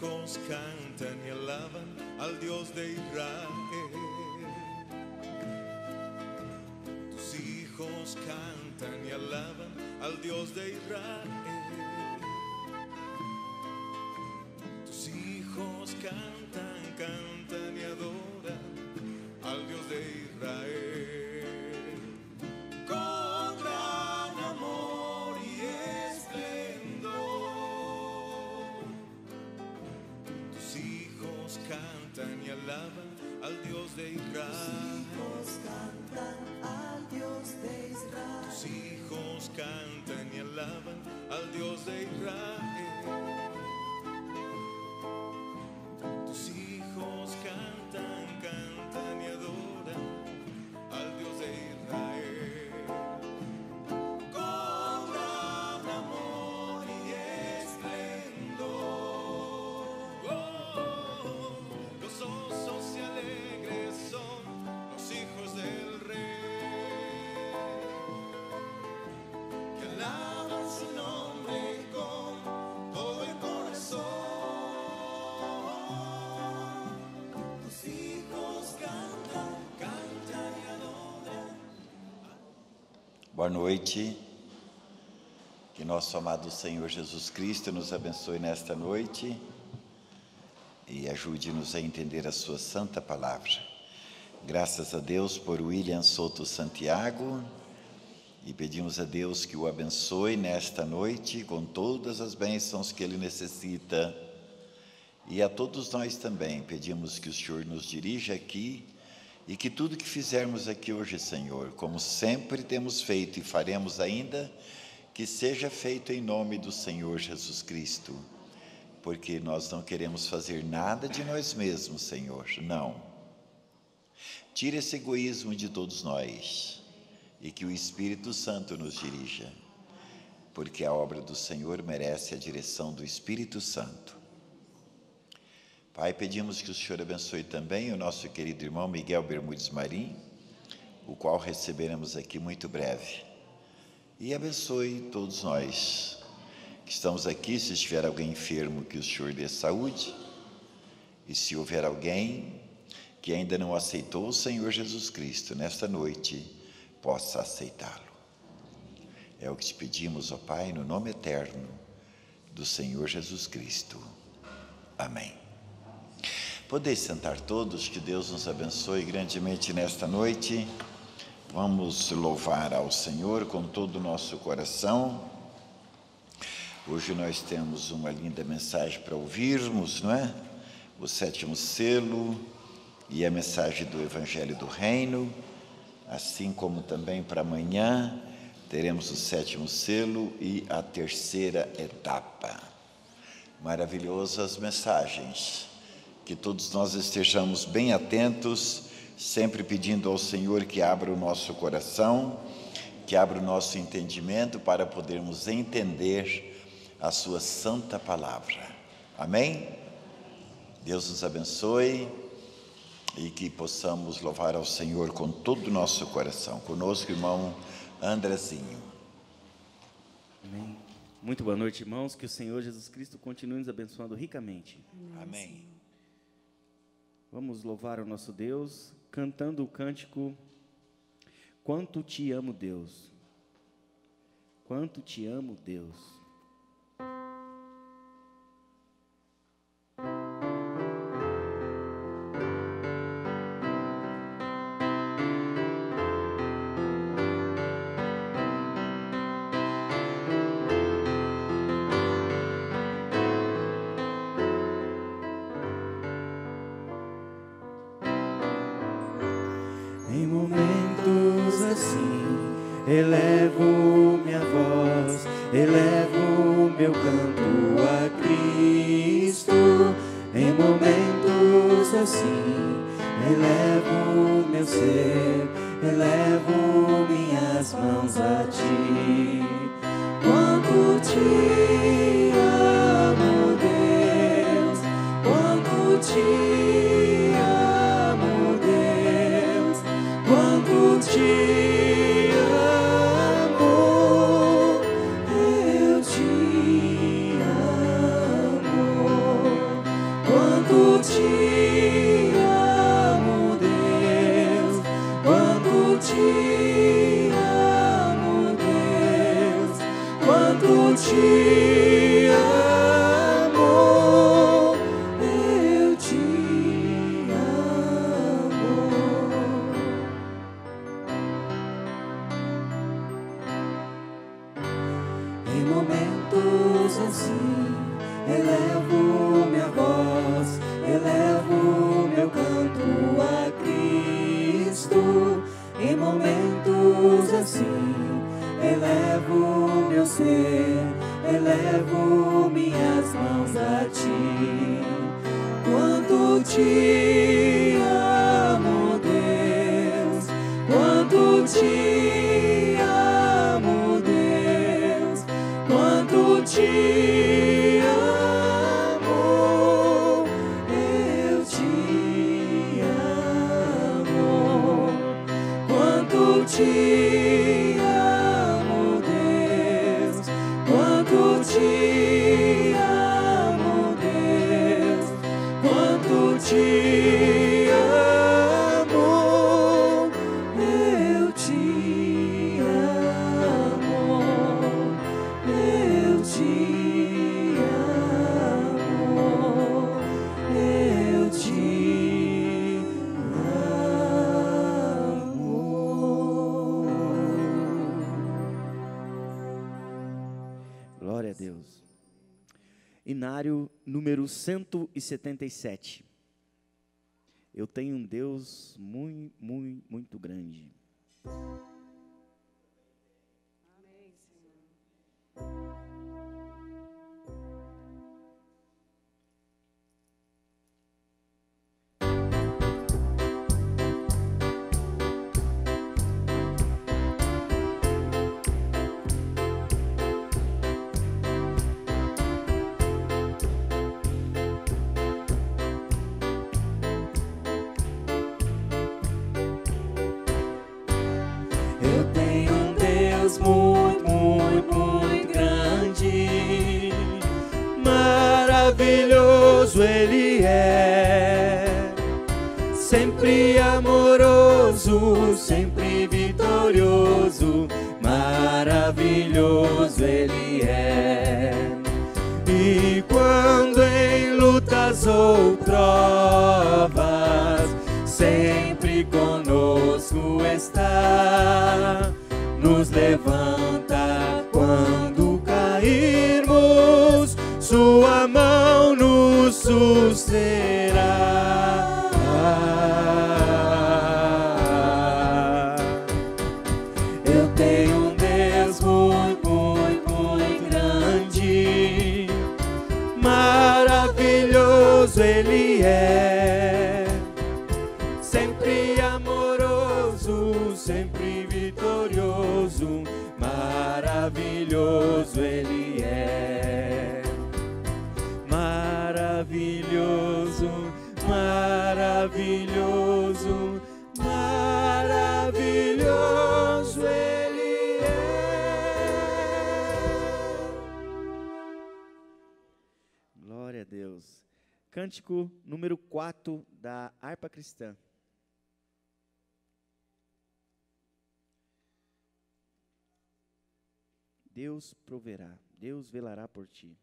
hijos cantan y alaban al Dios de Israel. Tus hijos cantan y alaban al Dios de Israel. Tus hijos cantan, cantan y adoran al Dios de Israel. Con gran amor y esplendor. Tus hijos cantan y alaban al Dios de Israel. Tus hijos cantan al Dios de Israel. Tus hijos cantan y alaban al Dios de Israel. Tus hijos cantan, cantan y adoran al Dios de Israel. Con gran amor y esplendor. Gozosos y alegres son los hijos del Rey, que alaban su nombre con todo el corazón. Tus hijos cantan, cantan y adoran. Boa noite, que nosso amado Senhor Jesus Cristo nos abençoe nesta noite e ajude-nos a entender a sua santa palavra. Graças a Deus por William Souto Santiago e pedimos a Deus que o abençoe nesta noite com todas as bênçãos que ele necessita. E a todos nós também pedimos que o Senhor nos dirija aqui e que tudo que fizermos aqui hoje, Senhor, como sempre temos feito e faremos ainda, que seja feito em nome do Senhor Jesus Cristo, porque nós não queremos fazer nada de nós mesmos, Senhor, não. Tire esse egoísmo de todos nós e que o Espírito Santo nos dirija, porque a obra do Senhor merece a direção do Espírito Santo. Pai, pedimos que o Senhor abençoe também o nosso querido irmão Miguel Bermudes Marim, o qual receberemos aqui muito breve. E abençoe todos nós que estamos aqui. Se estiver alguém enfermo, que o Senhor dê saúde. E se houver alguém que ainda não aceitou o Senhor Jesus Cristo, nesta noite, possa aceitá-lo. É o que te pedimos, ó Pai, no nome eterno do Senhor Jesus Cristo. Amém. Podeis sentar todos, que Deus nos abençoe grandemente nesta noite. Vamos louvar ao Senhor com todo o nosso coração. Hoje nós temos uma linda mensagem para ouvirmos, não é? O 7º selo e a mensagem do Evangelho do Reino, assim como também para amanhã teremos o 7º selo e a 3ª etapa. Maravilhosas mensagens. Que todos nós estejamos bem atentos, sempre pedindo ao Senhor que abra o nosso coração, que abra o nosso entendimento para podermos entender a sua santa palavra. Amém? Deus nos abençoe e que possamos louvar ao Senhor com todo o nosso coração. Conosco, irmão Andrezinho. Amém. Muito boa noite, irmãos. Que o Senhor Jesus Cristo continue nos abençoando ricamente. Amém. Vamos louvar o nosso Deus, cantando o cântico Quanto te amo, Deus. Quanto te amo, Deus. Em momentos assim, elevo minha voz, elevo meu canto a Cristo. Em momentos assim, elevo meu ser, elevo minhas mãos a Ti. Quanto te amo, Deus, quanto te amo, Deus, quanto te amo, eu te amo. te amo, Deus, quanto te amo, Deus, quanto te amo, eu te amo. Em momentos assim, elevo minha voz, elevo meu canto a Cristo. Em momentos assim, elevo meu ser, elevo minhas mãos a ti. Quanto te amo, Deus, quanto te amo, Deus, quanto te amo, eu te amo. Quanto te amo, Deus, quanto te amo, Deus, quanto te amo, eu te amo, eu te amo, eu te amo. Glória a Deus. Inário número 177. Eu tenho um Deus muito, muito, muito grande. Eu tenho um Deus muito, muito, muito grande, maravilhoso Ele é, sempre amoroso, sempre vitorioso, maravilhoso Ele é. E quando em lutas ou trovas, sempre conosco está, nos levanta quando cairmos, sua mão nos susterá. Eu tenho um Deus muito, muito, muito grande, maravilhoso Ele é, sempre amoroso, sempre vitorioso, maravilhoso Ele é. Maravilhoso, maravilhoso, maravilhoso Ele é. Glória a Deus. Cântico número 4 da harpa cristã. Deus proverá, Deus velará por ti.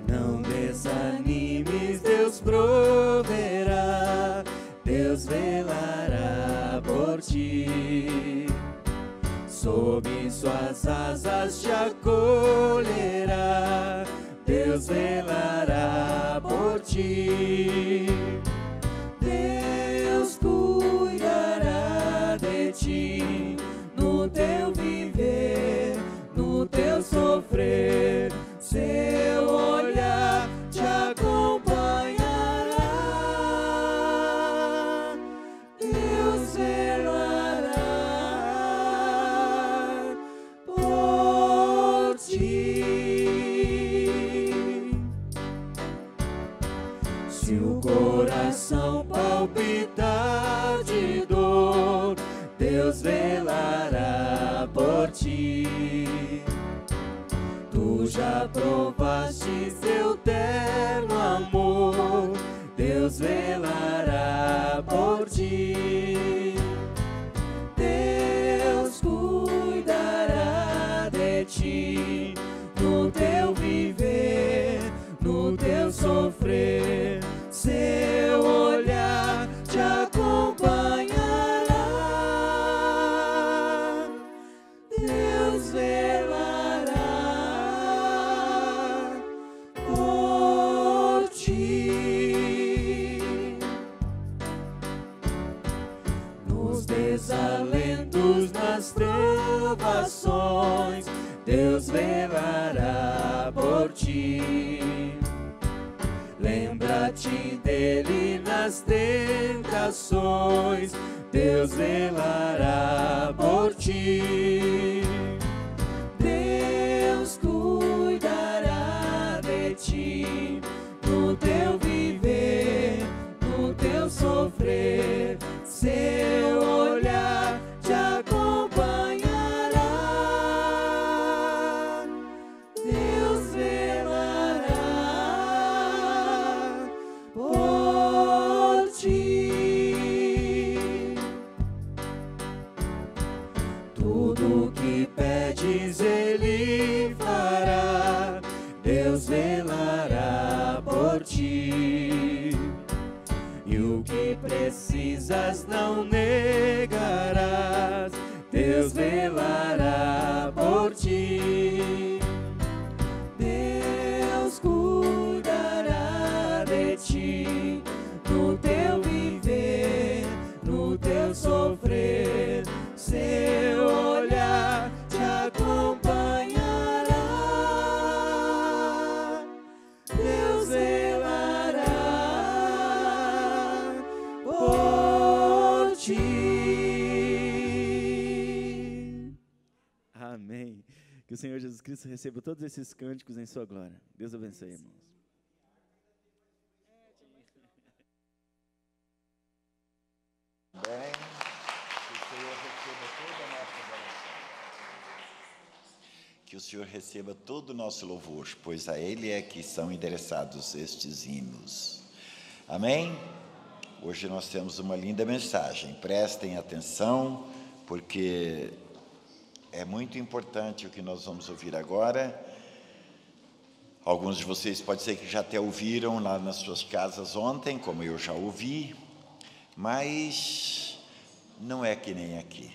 Não desanimes, Deus proverá, Deus velará por ti. Sob suas asas te acolherá, Deus velará por ti. Deus cuidará de ti, no teu viver, no teu sofrer, seu olhar te acompanhará. Deus Deus velará por ti. Tu já provaste seu terno amor, Deus velará por ti. Deus cuidará de ti, no teu viver, no teu sofrer, seu olhar te acompanhará. Deus velará por ti. Nos desalentos, nas provações, Deus velará por ti. Lembra-te dele nas tentações, Deus velará por ti. Deus cuidará de ti, no teu viver, no teu sofrer, seu olhar te acompanhará. Deus velará por ti. Tudo que pedes Ele fará, Deus velará por ti. E o que precisas não negarás, Deus velará por ti. Deus cuidará de ti, no teu viver, no teu sofrer, seu olhar te acompanhará. Deus velará por ti. Amém. Que o Senhor Jesus Cristo receba todos esses cânticos em sua glória. Deus abençoe, irmãos. Bem, que o Senhor receba toda a nossa adoração. Que o Senhor receba todo o nosso louvor, pois a Ele é que são endereçados estes hinos. Amém? Hoje nós temos uma linda mensagem. Prestem atenção, porque é muito importante o que nós vamos ouvir agora. Alguns de vocês pode ser que já até ouviram lá nas suas casas ontem, como eu já ouvi, mas não é que nem aqui.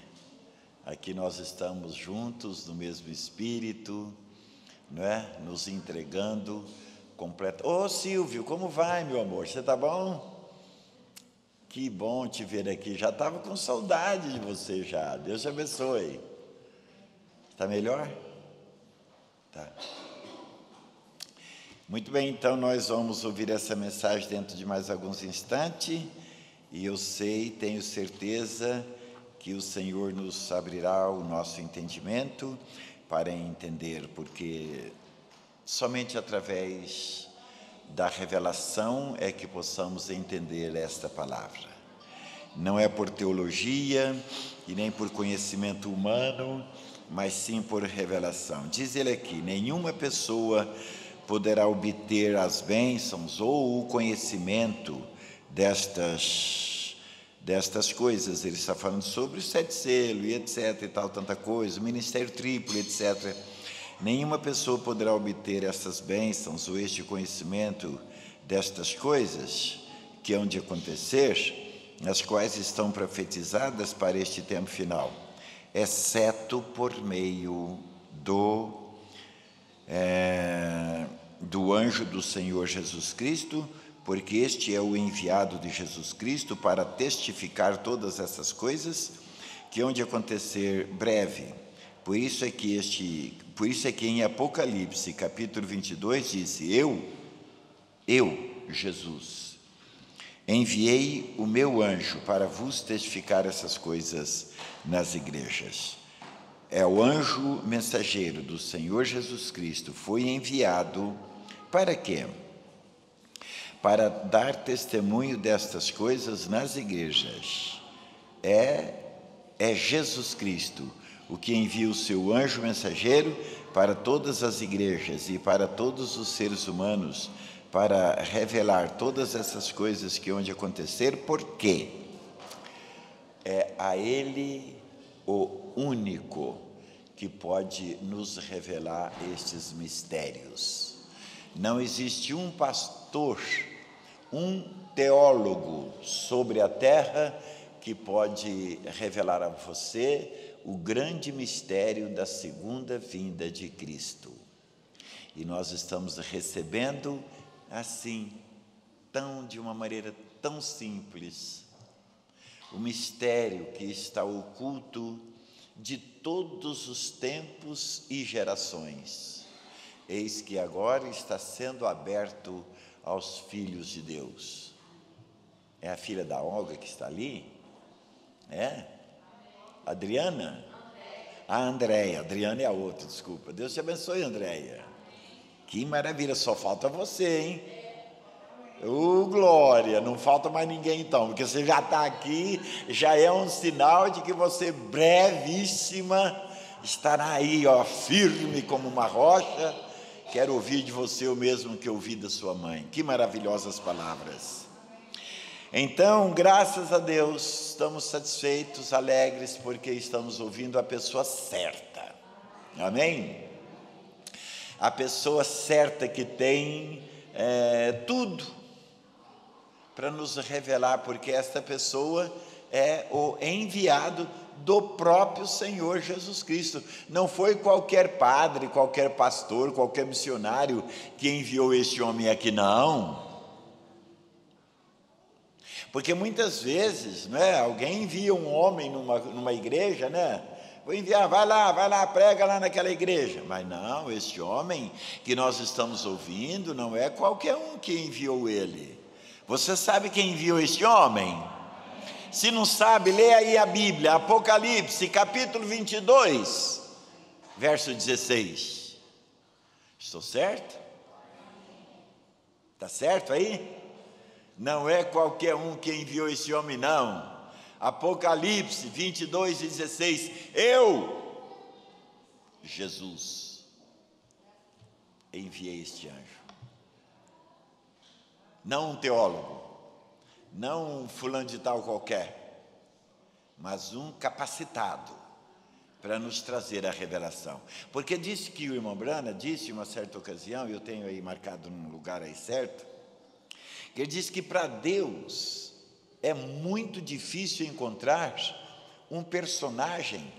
Aqui nós estamos juntos no mesmo espírito, não é? Nos entregando completo. Ô Silvio, como vai, meu amor? Você está bom? Que bom te ver aqui. Já estava com saudade de você já. Deus te abençoe. Está melhor? Tá. Muito bem, então nós vamos ouvir essa mensagem dentro de mais alguns instantes. E eu sei, tenho certeza que o Senhor nos abrirá o nosso entendimento para entender, porque somente através da revelação é que possamos entender esta palavra. Não é por teologia e nem por conhecimento humano, mas sim por revelação. Diz ele aqui: nenhuma pessoa poderá obter as bênçãos ou o conhecimento destas coisas. Ele está falando sobre o 7 selo e etc e tal, tanta coisa, o ministério triplo, etc. Nenhuma pessoa poderá obter essas bênçãos ou este conhecimento destas coisas que hão de acontecer, as quais estão profetizadas para este tempo final, exceto por meio do anjo do Senhor Jesus Cristo, porque este é o enviado de Jesus Cristo para testificar todas essas coisas que hão de acontecer breve. Por isso é que em Apocalipse, capítulo 22, disse: eu, Jesus, enviei o meu anjo para vos testificar essas coisas nas igrejas. É o anjo mensageiro do Senhor Jesus Cristo, foi enviado para quê? Para dar testemunho destas coisas nas igrejas. É é Jesus Cristo, o que envia o seu anjo mensageiro para todas as igrejas e para todos os seres humanos, para revelar todas essas coisas que hão de acontecer, porque é a Ele o único que pode nos revelar estes mistérios. Não existe um pastor, um teólogo sobre a terra que pode revelar a você o grande mistério da segunda vinda de Cristo. E nós estamos recebendo assim, de uma maneira tão simples, o mistério que está oculto de todos os tempos e gerações. Eis que agora está sendo aberto aos filhos de Deus. É a filha da Olga que está ali? É? Adriana? A Andréia. Adriana é a outra, desculpa. Deus te abençoe, Andréia. Que maravilha, só falta você, hein? Glória, não falta mais ninguém então, porque você já está aqui, já é um sinal de que você brevíssima estará aí, firme como uma rocha. Quero ouvir de você o mesmo que ouvi da sua mãe. Que maravilhosas palavras. Então, graças a Deus, estamos satisfeitos, alegres, porque estamos ouvindo a pessoa certa. Amém? A pessoa certa que tem tudo para nos revelar, porque esta pessoa é o enviado do próprio Senhor Jesus Cristo. Não foi qualquer padre, qualquer pastor, qualquer missionário que enviou este homem aqui, não. Porque muitas vezes, né, alguém envia um homem numa igreja, né? Vou enviar, vai lá, prega lá naquela igreja. Mas não, este homem que nós estamos ouvindo não é qualquer um que enviou ele. Você sabe quem enviou este homem? Se não sabe, lê aí a Bíblia, Apocalipse, capítulo 22, verso 16. Estou certo? Está certo aí? Não é qualquer um que enviou esse homem, não. Apocalipse 22, 16. Eu, Jesus, enviei este anjo. Não um teólogo, não um fulano de tal qualquer, mas um capacitado para nos trazer a revelação. Porque disse que o irmão Brana disse em uma certa ocasião, eu tenho aí marcado num lugar aí certo, que ele disse que para Deus é muito difícil encontrar um personagem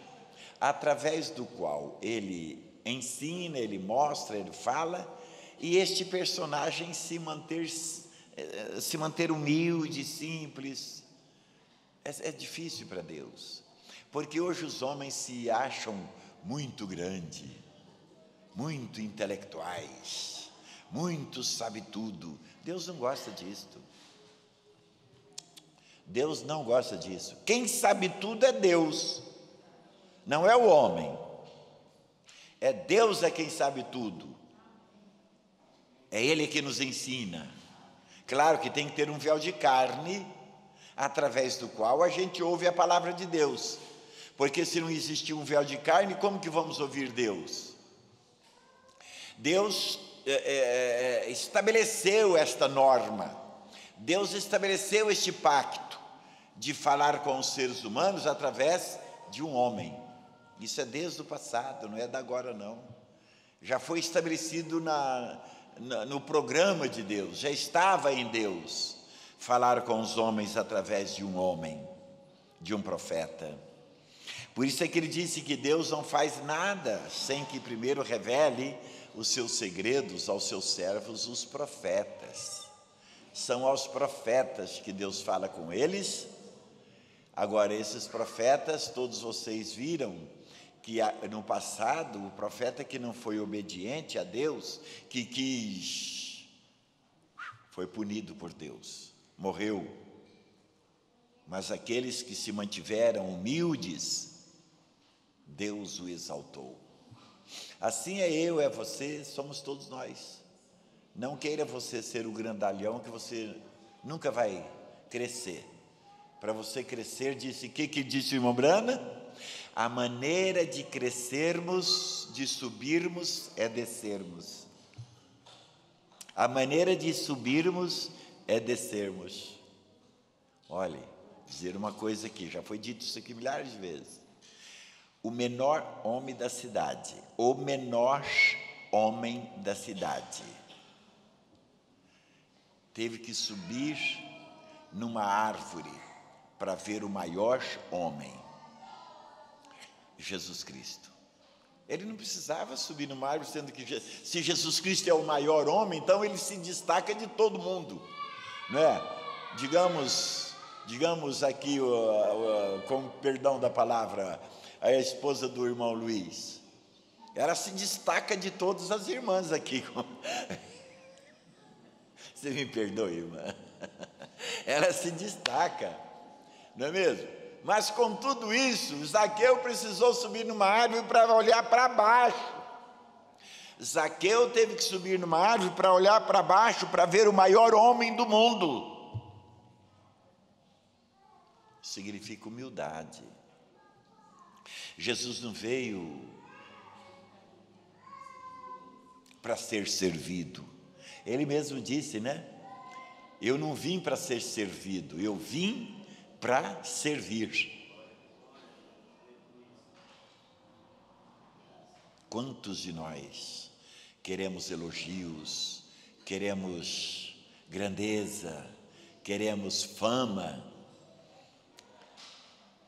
através do qual ele ensina, ele mostra, ele fala, e este personagem se manter humilde, simples. É difícil para Deus, porque hoje os homens se acham muito grandes, muito intelectuais, muito sabe tudo. Deus não gosta disto. Deus não gosta disso. Quem sabe tudo é Deus, não é o homem. É Deus quem sabe tudo. É Ele que nos ensina. Claro que tem que ter um véu de carne, através do qual a gente ouve a palavra de Deus. Porque se não existir um véu de carne, como que vamos ouvir Deus? Deus estabeleceu esta norma. Deus estabeleceu este pacto de falar com os seres humanos através de um homem. Isso é desde o passado, não é da agora não. Já foi estabelecido no programa de Deus, já estava em Deus falar com os homens através de um homem, de um profeta. Por isso é que ele disse que Deus não faz nada sem que primeiro revele os seus segredos aos seus servos, os profetas. São aos profetas que Deus fala com eles. Agora, esses profetas, todos vocês viram que no passado, o profeta que não foi obediente a Deus, que quis, foi punido por Deus, morreu. Mas aqueles que se mantiveram humildes, Deus o exaltou. Assim é eu, é você, somos todos nós. Não queira você ser o grandalhão, que você nunca vai crescer. Para você crescer, disse, o que disse o irmão Brana? A maneira de crescermos, de subirmos, é descermos. A maneira de subirmos é descermos. Olha, dizer uma coisa aqui, já foi dito isso aqui milhares de vezes. O menor homem da cidade, o menor homem da cidade, teve que subir numa árvore para ver o maior homem, Jesus Cristo. Ele não precisava subir numa árvore, sendo que se Jesus Cristo é o maior homem, então ele se destaca de todo mundo, não é? Digamos aqui, com perdão da palavra, a esposa do irmão Luiz, ela se destaca de todas as irmãs aqui. Você me perdoe, irmã? Ela se destaca, não é mesmo? Mas com tudo isso, Zaqueu precisou subir numa árvore para olhar para baixo. Zaqueu teve que subir numa árvore para olhar para baixo, para ver o maior homem do mundo. Significa humildade. Jesus não veio para ser servido. Ele mesmo disse, né? Eu não vim para ser servido, eu vim para servir. Quantos de nós queremos elogios, queremos grandeza, queremos fama,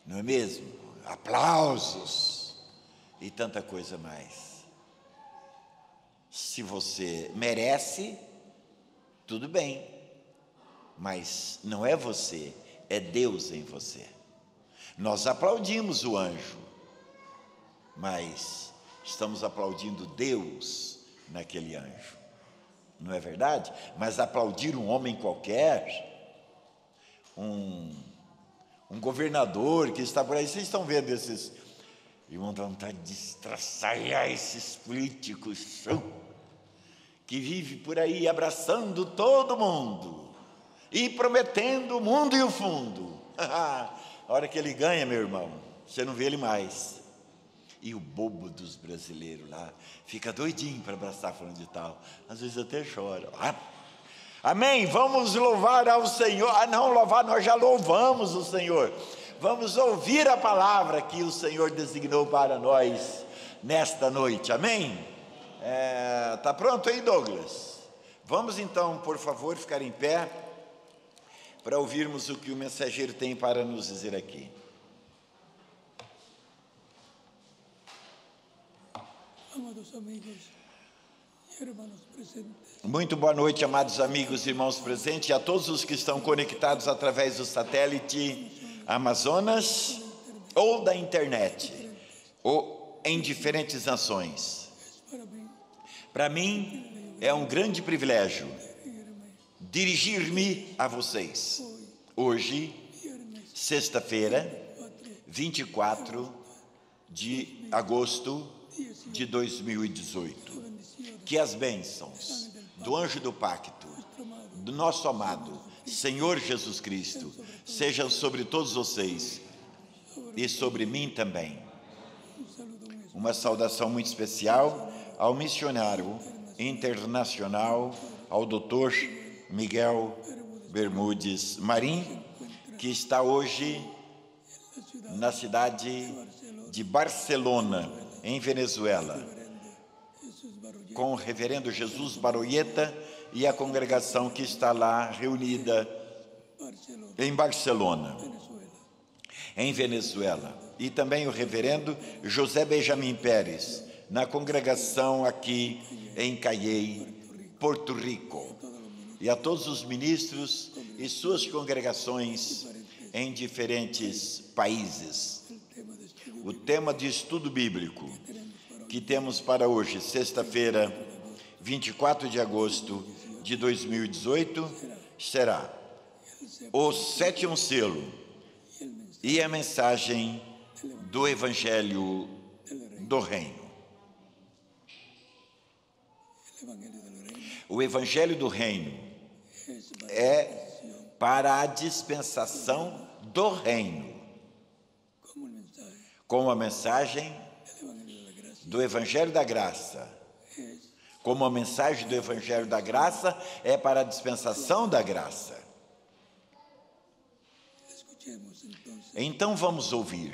não é mesmo? Aplausos e tanta coisa mais. Se você merece, tudo bem, mas não é você, é Deus em você. Nós aplaudimos o anjo, mas estamos aplaudindo Deus naquele anjo, não é verdade? Mas aplaudir um homem qualquer, um governador que está por aí, vocês estão vendo esses, irmão, dá vontade de estraçalhar esses políticos que vivem por aí abraçando todo mundo e prometendo o mundo e o fundo. A hora que ele ganha, meu irmão, você não vê ele mais. E o bobo dos brasileiros lá fica doidinho para abraçar fulano de tal, às vezes até chora. Amém? Vamos louvar ao Senhor. Não, louvar, nós já louvamos o Senhor. Vamos ouvir a palavra que o Senhor designou para nós nesta noite. Amém? Tá pronto aí, Douglas? Vamos então, por favor, ficar em pé para ouvirmos o que o mensageiro tem para nos dizer aqui. Amados amigos e irmãos presentes. Muito boa noite, amados amigos e irmãos presentes, e a todos os que estão conectados através do satélite Amazonas ou da internet, ou em diferentes nações. Para mim é um grande privilégio dirigir-me a vocês. Hoje, sexta-feira, 24 de agosto de 2018. Que as bênçãos do anjo do pacto, do nosso amado Senhor Jesus Cristo, sejam sobre todos vocês e sobre mim também. Uma saudação muito especial ao missionário internacional, ao Dr. Miguel Bermudes Marim, que está hoje na cidade de Barcelona, em Venezuela, com o reverendo Jesus Baroyeta e a congregação que está lá reunida em Barcelona, em Venezuela, e também o reverendo José Benjamin Pérez, na congregação aqui em Cayey, Porto Rico, e a todos os ministros e suas congregações em diferentes países. O tema de estudo bíblico que temos para hoje, sexta-feira, 24 de agosto de 2018, será o sétimo selo e a mensagem do Evangelho do Reino. O Evangelho do Reino é para a dispensação do reino, como el mensaje como a mensagem del Evangelio de la Gracia do Evangelho da Graça. es Como a mensagem do Evangelho da Graça é para a dispensação da graça. escuchemos entonces Então vamos ouvir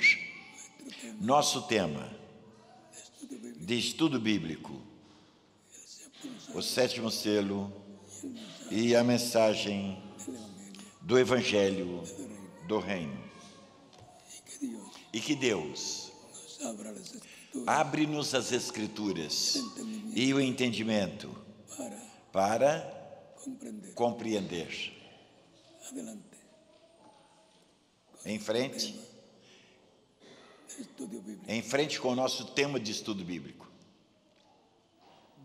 nosso tema de estudo bíblico, o sétimo selo e a mensagem do Evangelho do Reino. E que Deus nos abra las escrituras abre-nos as Escrituras e o entendimento para para comprender. compreender. Adelante. Em frente, Estudio bíblico. em frente com o nosso tema de estudo bíblico.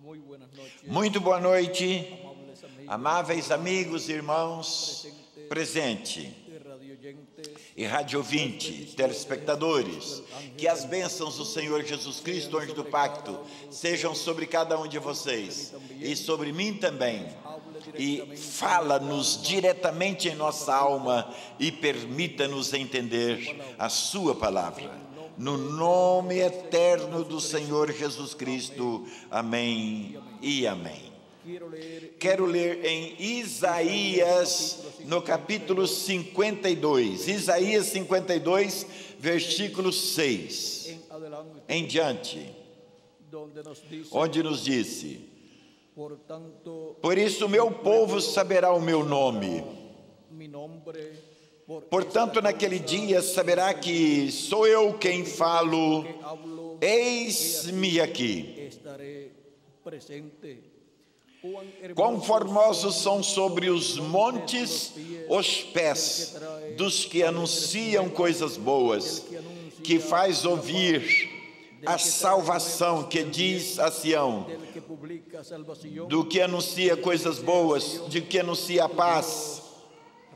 Muy buenas noches, Muito boa noite, amables amigos amáveis amigos, irmãos, presente y radioyentes. e rádio ouvinte, telespectadores, que as bênçãos do Senhor Jesus Cristo, anjo do pacto, sejam sobre cada um de vocês e sobre mim também. E fala-nos diretamente em nossa alma e permita-nos entender a sua palavra. No nome eterno do Senhor Jesus Cristo. Amém e amém. Quiero leer Quero ler em Isaías, no capítulo 52. Isaías 52, versículo 6 en adelante, em diante, donde nos dice, onde nos disse: por tanto, por isso meu povo saberá o meu nome. mi nombre, por Portanto, naquele dia saberá que sou eu quem falo. que hablo, Eis-me aqui. estaré presente. Quão formosos são sobre os montes os pés dos que anunciam coisas boas, que faz ouvir a salvação, que diz a Sião, Del que publica salvación, do que anuncia coisas boas, de que anuncia a paz,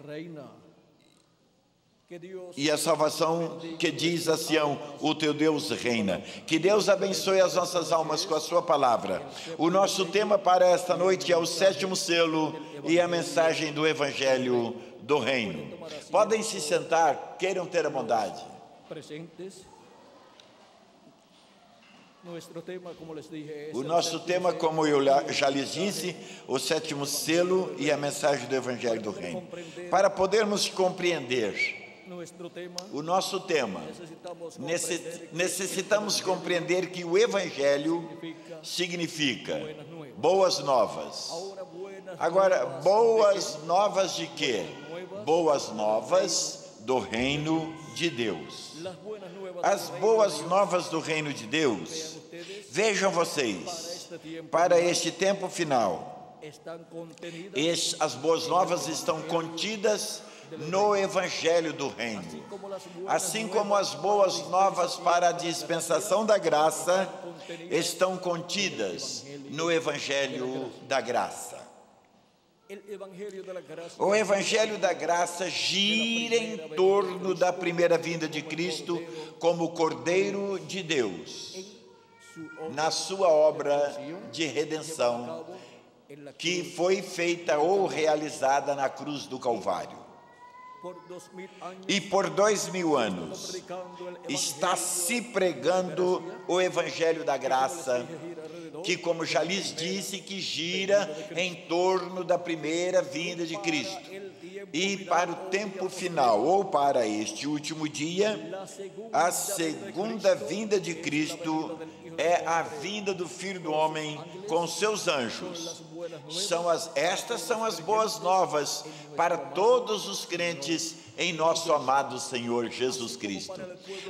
reina. Que Dios e a salvação que diz a Sião, o teu Deus reina. Que Deus abençoe as nossas almas com a sua palavra. O nosso tema para esta noite é o sétimo selo e a mensagem do Evangelho do Reino. Podem se sentar, queiram ter a bondade. presentes. Nuestro tema, como les dije, es O el nosso séptimo tema, selo. como eu já lhes disse, o sétimo selo e a mensagem do Evangelho do Reino. Para podermos compreender Nuestro tema, o nosso tema, necesitamos comprender necessitamos compreender que o Evangelho significa boas novas. ahora buenas Agora, nuevas boas novas de quê? Boas novas do reino de Deus. las buenas nuevas As boas novas do reino de Deus, vejam vocês, para este tempo final, están contenidas as boas novas estão contidas no Evangelho do Reino. como las buenas Assim como as boas novas para a dispensação da graça estão contidas no Evangelho da Graça. el evangelio de la gracia O Evangelho da Graça gira em torno da primeira vinda de Cristo como Cordeiro de Deus, su obra na sua obra de redenção, en la que foi feita ou realizada na cruz do Calvário. por 2000 años E por 2000 anos predicando el está se pregando o Evangelho da Graça, que, como já lhes disse, que gira em torno da primeira vinda de Cristo. E para o tempo final, ou para este último dia, a segunda vinda de Cristo é a vinda do Filho do Homem com seus anjos. Estas são as boas novas para todos os crentes em nosso amado Senhor Jesus Cristo.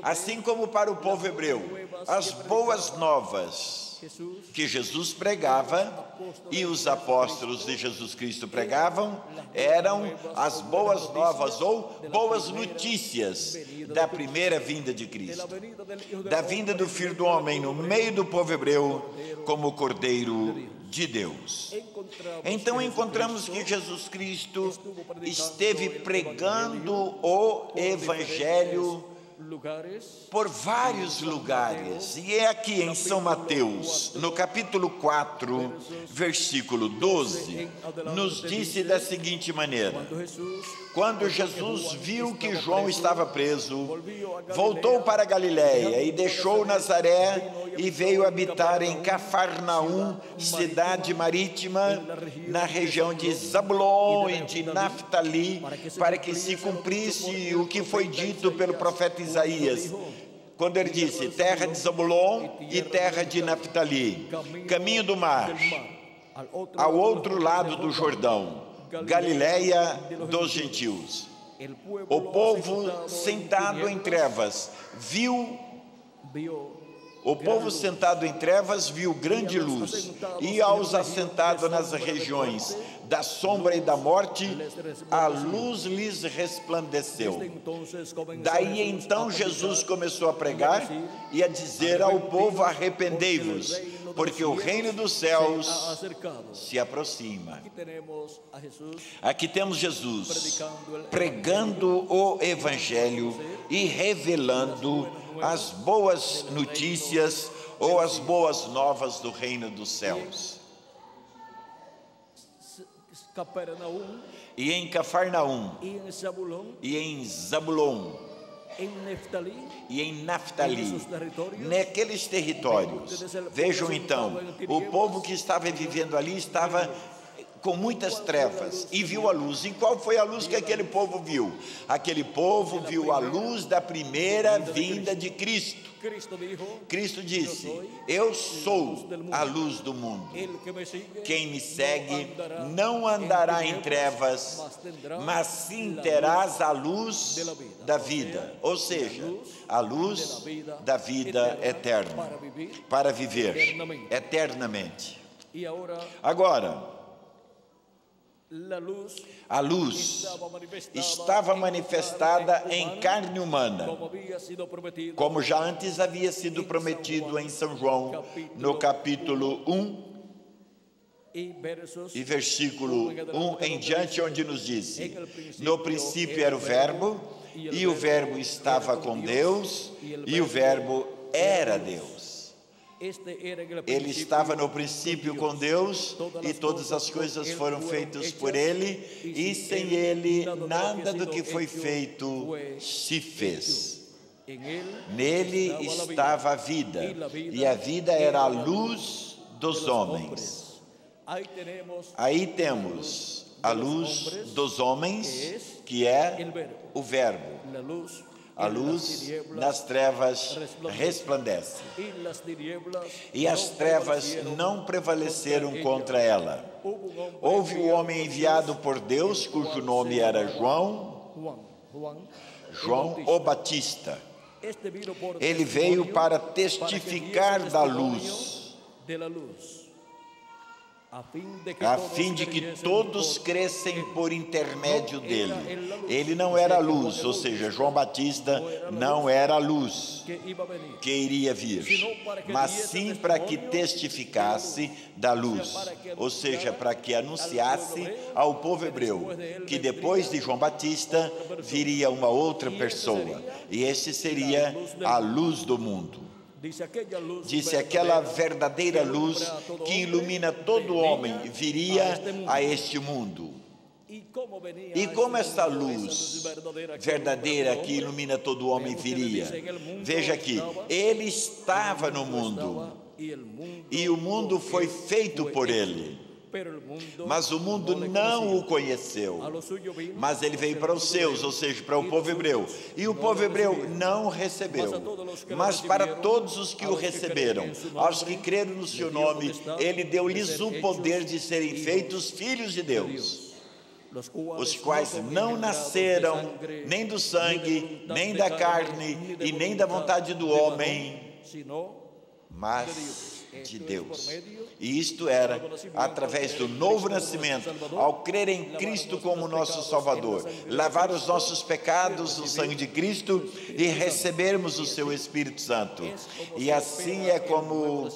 Assim como para o povo hebreu, as boas novas que Jesus pregava e os apóstolos de Jesus Cristo pregavam eram as boas novas ou boas notícias da primeira vinda de Cristo, da vinda do Filho do Homem no meio do povo hebreu como Cordeiro de Deus. Então encontramos que Jesus Cristo esteve pregando o Evangelho lugares. por vários lugares. E é aqui em São Mateus, no capítulo 4, versículo 12, nos disse da seguinte maneira: quando Jesus viu que João estava preso, voltou para Galiléia e deixou Nazaré e veio habitar em Cafarnaum, cidade marítima, na região de Zabulon e de Naftali, para que se cumprisse o que foi dito pelo profeta Isaías, quando ele disse: terra de Zabulon e terra de Naftali, caminho do mar, ao outro lado do Jordão, Galiléia dos gentios. O povo sentado em trevas viu grande luz, e aos assentados nas regiões da sombra e da morte, a luz lhes resplandeceu. Daí então Jesus começou a pregar e a dizer ao povo: arrependei-vos, porque o reino dos céus se aproxima. Aqui temos Jesus pregando o Evangelho e revelando as boas notícias ou as boas novas do reino dos céus. E em Cafarnaum, e em Zabulon, e em Naftali, naqueles territórios. Vejam então, o povo que estava vivendo ali estava com muitas trevas e viu a luz. E qual foi a luz que aquele povo viu? Aquele povo viu a luz da primeira vinda de Cristo. Cristo disse: eu sou a luz do mundo. Quem me segue não andará em trevas, mas sim terás a luz da vida. Ou seja, a luz da vida eterna, para viver eternamente. Agora, a luz estava manifestada em carne humana, como já antes havia sido prometido em São João, no capítulo 1 e versículo 1 em diante, onde nos disse: no princípio era o Verbo, e o Verbo estava com Deus, e o Verbo era Deus. Ele estava no princípio com Deus, e todas as coisas foram feitas por Ele, e sem Ele nada do que foi feito se fez. Nele estava a vida, e a vida era a luz dos homens. Aí temos a luz dos homens, que é o Verbo. A luz nas trevas resplandece, e as trevas não prevaleceram contra ela. Houve um homem enviado por Deus, cujo nome era João o Batista. Ele veio para testificar da luz, a fim de que todos crescem por intermédio dele. Ele não era a luz, ou seja, João Batista não era a luz que iria vir, mas sim para que testificasse da luz, ou seja, para que anunciasse ao povo hebreu que depois de João Batista viria uma outra pessoa, e esse seria a luz do mundo. Disse: aquela verdadeira luz que ilumina todo homem viria a este mundo. E como essa luz verdadeira que ilumina todo homem viria? Veja aqui, ele estava no mundo, e o mundo foi feito por ele, mas o mundo não o conheceu. Mas ele veio para os seus, ou seja, para o povo hebreu, e o povo hebreu não o recebeu. Mas para todos os que o receberam, aos que creram no seu nome, ele deu-lhes o poder de serem feitos filhos de Deus, os quais não nasceram nem do sangue, nem da carne, e nem da vontade do homem, mas de Deus. E isto era através do novo nascimento, ao crer em Cristo como nosso Salvador, lavar os nossos pecados no sangue de Cristo e recebermos o seu Espírito Santo. E assim é como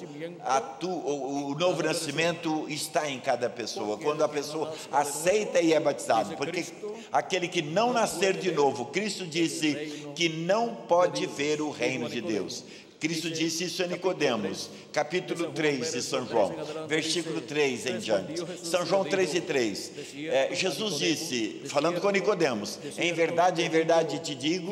o novo nascimento está em cada pessoa, quando a pessoa aceita e é batizado, porque aquele que não nascer de novo, Cristo disse que não pode ver o reino de Deus. Cristo disse isso a Nicodemos, capítulo 3 de São João, versículo 3 em diante. São João 3:3. Jesus disse, falando com Nicodemos, em verdade te digo,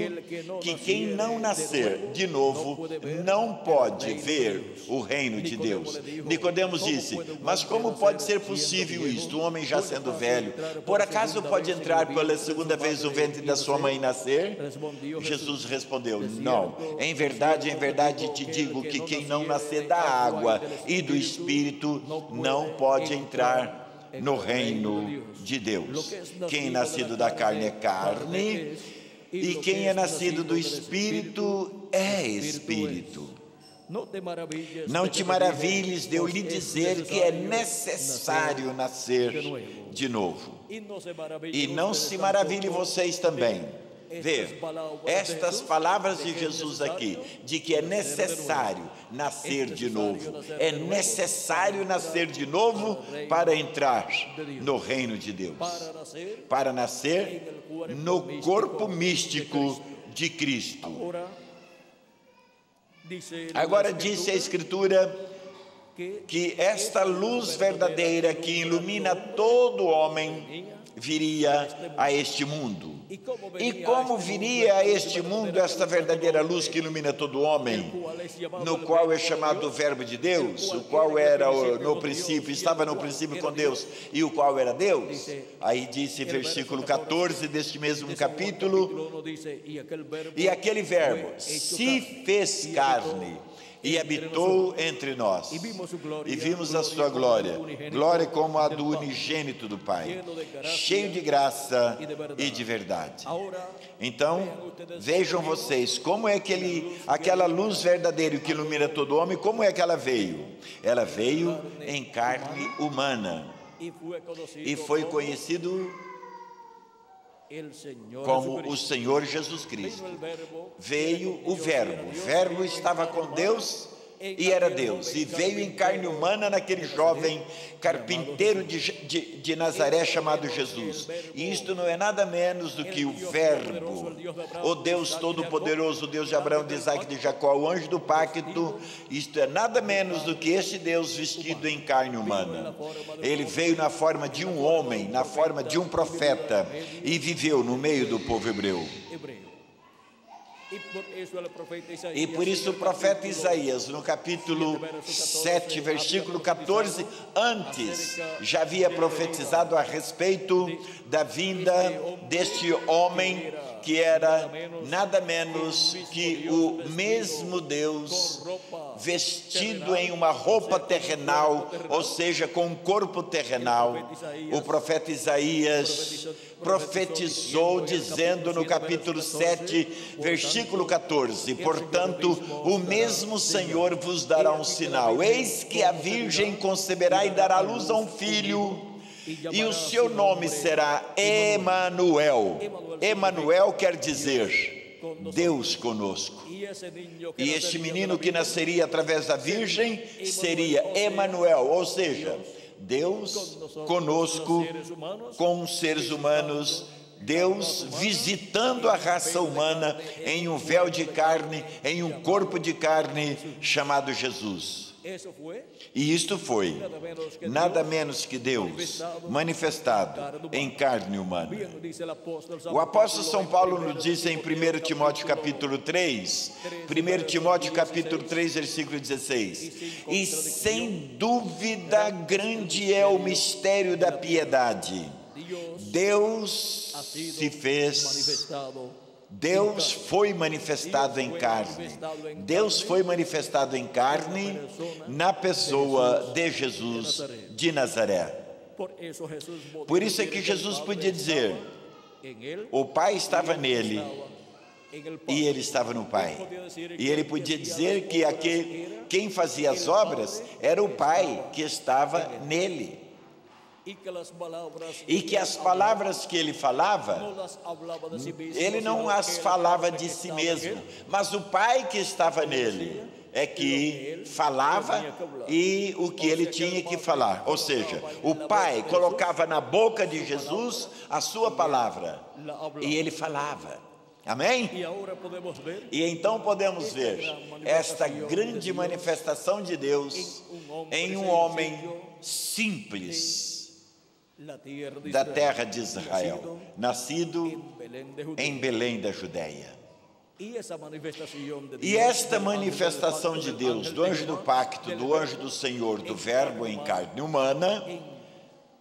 que quem não nascer de novo não pode ver o reino de Deus. Nicodemos disse, mas como pode ser possível isto, um homem já sendo velho? Por acaso pode entrar pela segunda vez no ventre da sua mãe e nascer? Jesus respondeu, não, em verdade te digo que quem não nascer da água e do Espírito não pode entrar no reino de Deus. Quem é nascido da carne é carne, e quem é nascido do Espírito é Espírito. Não te maravilhes de eu lhe dizer que é necessário nascer de novo. E não se maravilhe vocês também. Vê, estas palavras de Jesus aqui, de que é necessário nascer de novo, é necessário nascer de novo para entrar no reino de Deus, para nascer no corpo místico de Cristo. Agora disse a Escritura que esta luz verdadeira que ilumina todo homem viria a este mundo. E como viria a este mundo esta verdadeira luz que ilumina todo homem, no qual é chamado o Verbo de Deus, o qual era no princípio, estava no princípio com Deus, e o qual era Deus? Aí disse versículo 14 deste mesmo capítulo, e aquele Verbo se fez carne e habitou entre nós, e vimos a sua glória, glória como a do unigênito do Pai, cheio de graça e de verdade. Então, vejam vocês, como é aquela luz verdadeira que ilumina todo homem, como é que ela veio? Ela veio em carne humana, e foi conhecido como o Senhor Jesus Cristo. Veio o Verbo estava com Deus e era Deus, e veio em carne humana naquele jovem carpinteiro de Nazaré chamado Jesus. E isto não é nada menos do que o Verbo, o Deus Todo-Poderoso, o Deus de Abraão, de Isaac e de Jacó, o anjo do pacto. Isto é nada menos do que este Deus vestido em carne humana. Ele veio na forma de um homem, na forma de um profeta, e viveu no meio do povo hebreu. E por isso o profeta Isaías, no capítulo 7, versículo 14, antes já havia profetizado a respeito da vinda deste homem, que era nada menos que o mesmo Deus vestido em uma roupa terrenal, ou seja, com um corpo terrenal. O profeta Isaías profetizou dizendo no capítulo 7, versículo 14, portanto, o mesmo Senhor vos dará um sinal, eis que a virgem conceberá e dará à luz a um filho, e o seu nome será Emanuel. Emanuel quer dizer Deus conosco. E este menino que nasceria através da virgem seria Emanuel, ou seja, Deus conosco, com os seres humanos, Deus visitando a raça humana em um véu de carne, em um corpo de carne chamado Jesus. E isto foi nada menos que Deus manifestado em carne humana. O apóstolo São Paulo nos diz em 1 Timóteo capítulo 3, 1 Timóteo capítulo 3, versículo 16, e sem dúvida grande é o mistério da piedade. Deus se fez, Deus foi manifestado em carne. Deus foi manifestado em carne na pessoa de Jesus de Nazaré. Por isso é que Jesus podia dizer, o Pai estava nele en el e Padre. ele estava no Pai. E ele podia dizer que quem fazia as obras era o Pai que estava nele. Y que las palabras E que as palavras que ele falava, no las hablaba de sí mismo, ele não sino as que el falava Padre de que si estaba en mesmo, él, mas o Pai que estava nele é que falava e o que ele tinha que falar. Ou seja, o Pai colocava na boca de Jesus a sua palavra la hablaba. e ele falava. Amém? Y ahora podemos ver E então podemos ver esta grande manifestação de Deus em um homem simples la tierra de da Israel, terra de Israel, nascido en Belén de Judea. em Belém da Judéia. Y esa manifestación de E Dios, esta del ángel del manifestação pacto, de del Deus, ángel do de anjo do Jehová, pacto, del do anjo do Senhor, do Verbo em carne humana, en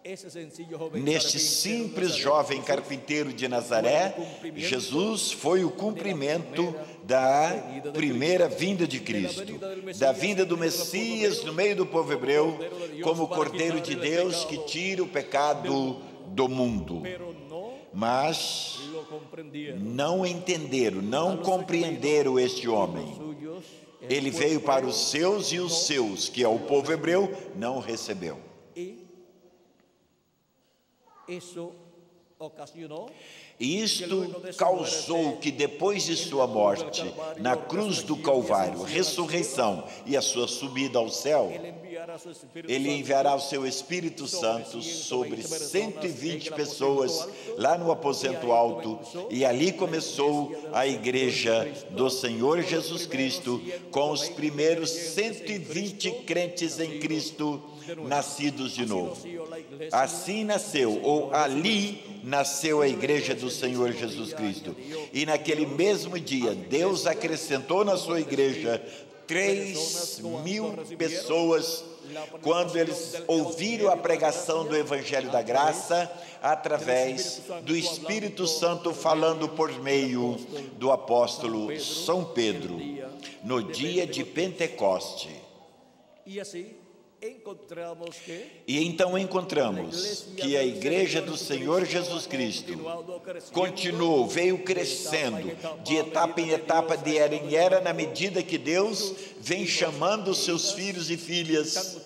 esse sencillo joven neste carpintero simples Nazareno, jovem carpinteiro de Nazaré, Jesus foi o cumprimento da primeira vinda de Cristo, da vinda do Messias no meio do povo hebreu, como o Cordeiro de Deus que tira o pecado do mundo. pero no Mas lo comprendieron. não entenderam, não compreenderam este homem. Suyos, Ele veio para os seus e os seus, que é o povo hebreu, não o recebeu. y eso ocasionó E isto causou que depois de sua morte, na cruz do Calvário, ressurreição e a sua subida ao céu, el enviar a su Espíritu ele Santo enviará o seu Espírito Santo sobre 120 pessoas lá no aposento alto, e ali começou a igreja do Senhor Jesus Cristo, com os primeiros 120 crentes em Cristo nascidos de novo. Assim nasceu, ou ali nasceu a igreja do Senhor Jesus Cristo. E naquele mesmo dia, Deus acrescentou na sua igreja 3.000 pessoas, quando eles ouviram a pregação do Evangelho da Graça, através do Espírito Santo falando por meio do apóstolo São Pedro, no dia de Pentecoste. y así encontramos que E então encontramos que a igreja do Senhor Jesus Cristo continuou, veio crescendo de etapa em etapa, de era em era, na medida que Deus vem chamando os seus filhos e filhas,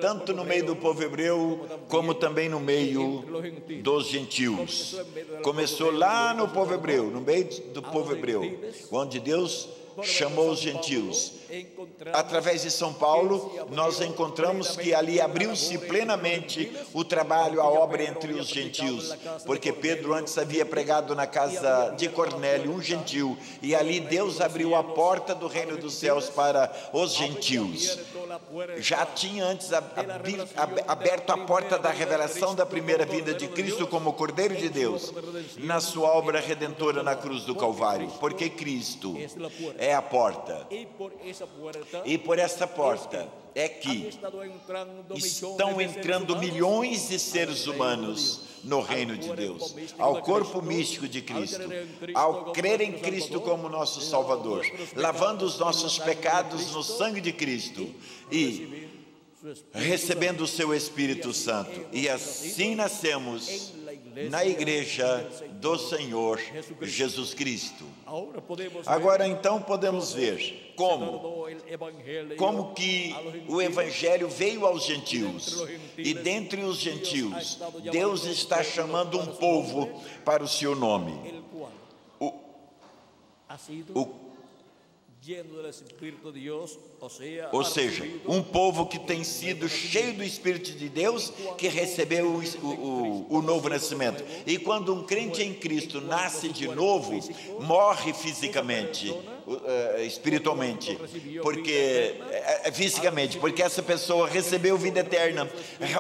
tanto no meio do povo hebreu, como também no meio dos gentios. Começou lá no povo hebreu, no meio do povo hebreu, onde Deus chamou os gentios. Através de São Paulo, nós encontramos que ali abriu-se plenamente o trabalho, a obra entre os gentios, porque Pedro antes havia pregado na casa de Cornélio, um gentil, e ali Deus abriu a porta do reino dos céus para os gentios. Já tinha antes aberto a porta da revelação da primeira vinda de Cristo como Cordeiro de Deus, na sua obra redentora na cruz do Calvário, porque Cristo é a porta. E por essa porta é que estão entrando milhões de seres humanos no reino de Deus, ao corpo místico de Cristo, ao crer em Cristo como nosso Salvador, lavando os nossos pecados no sangue de Cristo e recebendo o seu Espírito Santo. E assim nascemos na igreja do Senhor Jesus Cristo. Agora então podemos ver como que o Evangelho veio aos gentios, e dentre os gentios Deus está chamando um povo para o seu nome, ou seja, um povo que tem sido cheio do Espírito de Deus, que recebeu o novo nascimento. E quando um crente em Cristo nasce de novo, morre fisicamente, espiritualmente, porque fisicamente, porque essa pessoa recebeu vida eterna,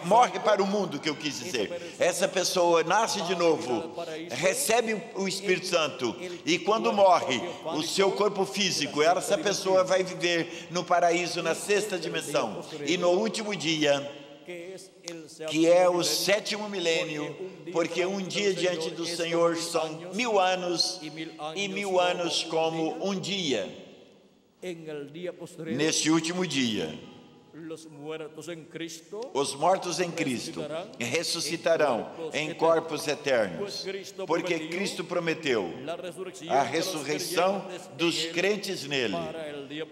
morre para o mundo, que eu quis dizer. Essa pessoa nasce de novo, recebe o Espírito Santo, e quando morre, o seu corpo físico, essa pessoa vai viver no paraíso, na sexta dimensão, e no último dia, que é o sétimo milênio, porque um dia diante do Senhor são 1000 anos, e 1000 anos como um dia. Neste último dia, Los muertos en Cristo Os mortos em Cristo ressuscitarão em corpos eternos, porque Cristo prometeu la resurrección a de los ressurreição creyentes dos en él crentes nele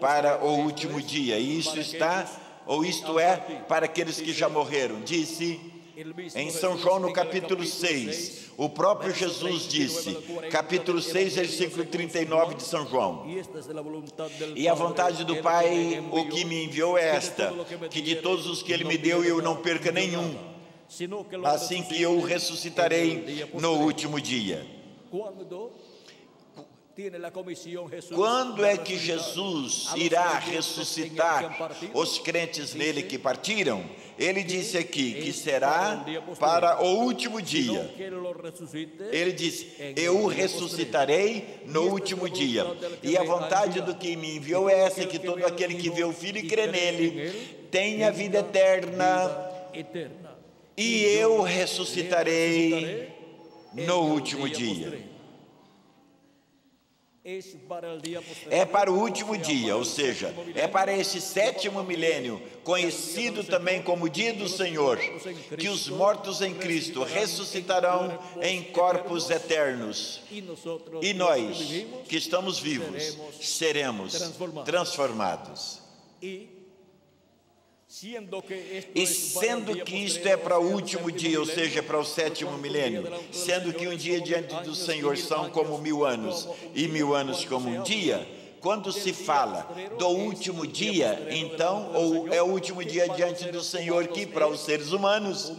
para para o último dia. E isto está, ou isto é, para aqueles que já morreram. Disse em São João, no capítulo 6, o próprio Jesus disse, capítulo 6, versículo 39 de São João: y esta es la voluntad del e a Padre, vontade do el Pai, que me o envió, que me enviou é esta, que de todos os que Ele me deu eu não perca nenhum, sino que lo assim que eu o ressuscitarei no último dia. Cuando tiene la comisión Jesús Quando de é que resucitar Jesus a los irá creyentes ressuscitar que han partido? os crentes nele que partiram? Ele disse aqui que será para o último dia. Sino que lo resucite Ele disse, eu o ressuscitarei no último dia. E a vontade do que me enviou é essa, que todo aquele que vê o Filho e crê nele tenha vida eterna, eterna. e eu ressuscitarei no último dia. Es para el día posterior. É para o último dia, ou seja, é para esse sétimo milênio, conhecido também como dia do Senhor, que os mortos em Cristo ressuscitarão em corpos eternos. Y nosotros, E los nós, que vivimos, que estamos vivos, seremos transformados. E sendo que isto é para o último dia, ou seja, para o sétimo milênio, sendo que um dia diante do Senhor são como 1000 anos, e 1000 anos como um dia, quando se fala do último dia, então, ou é o último dia diante do Senhor, que para os seres humanos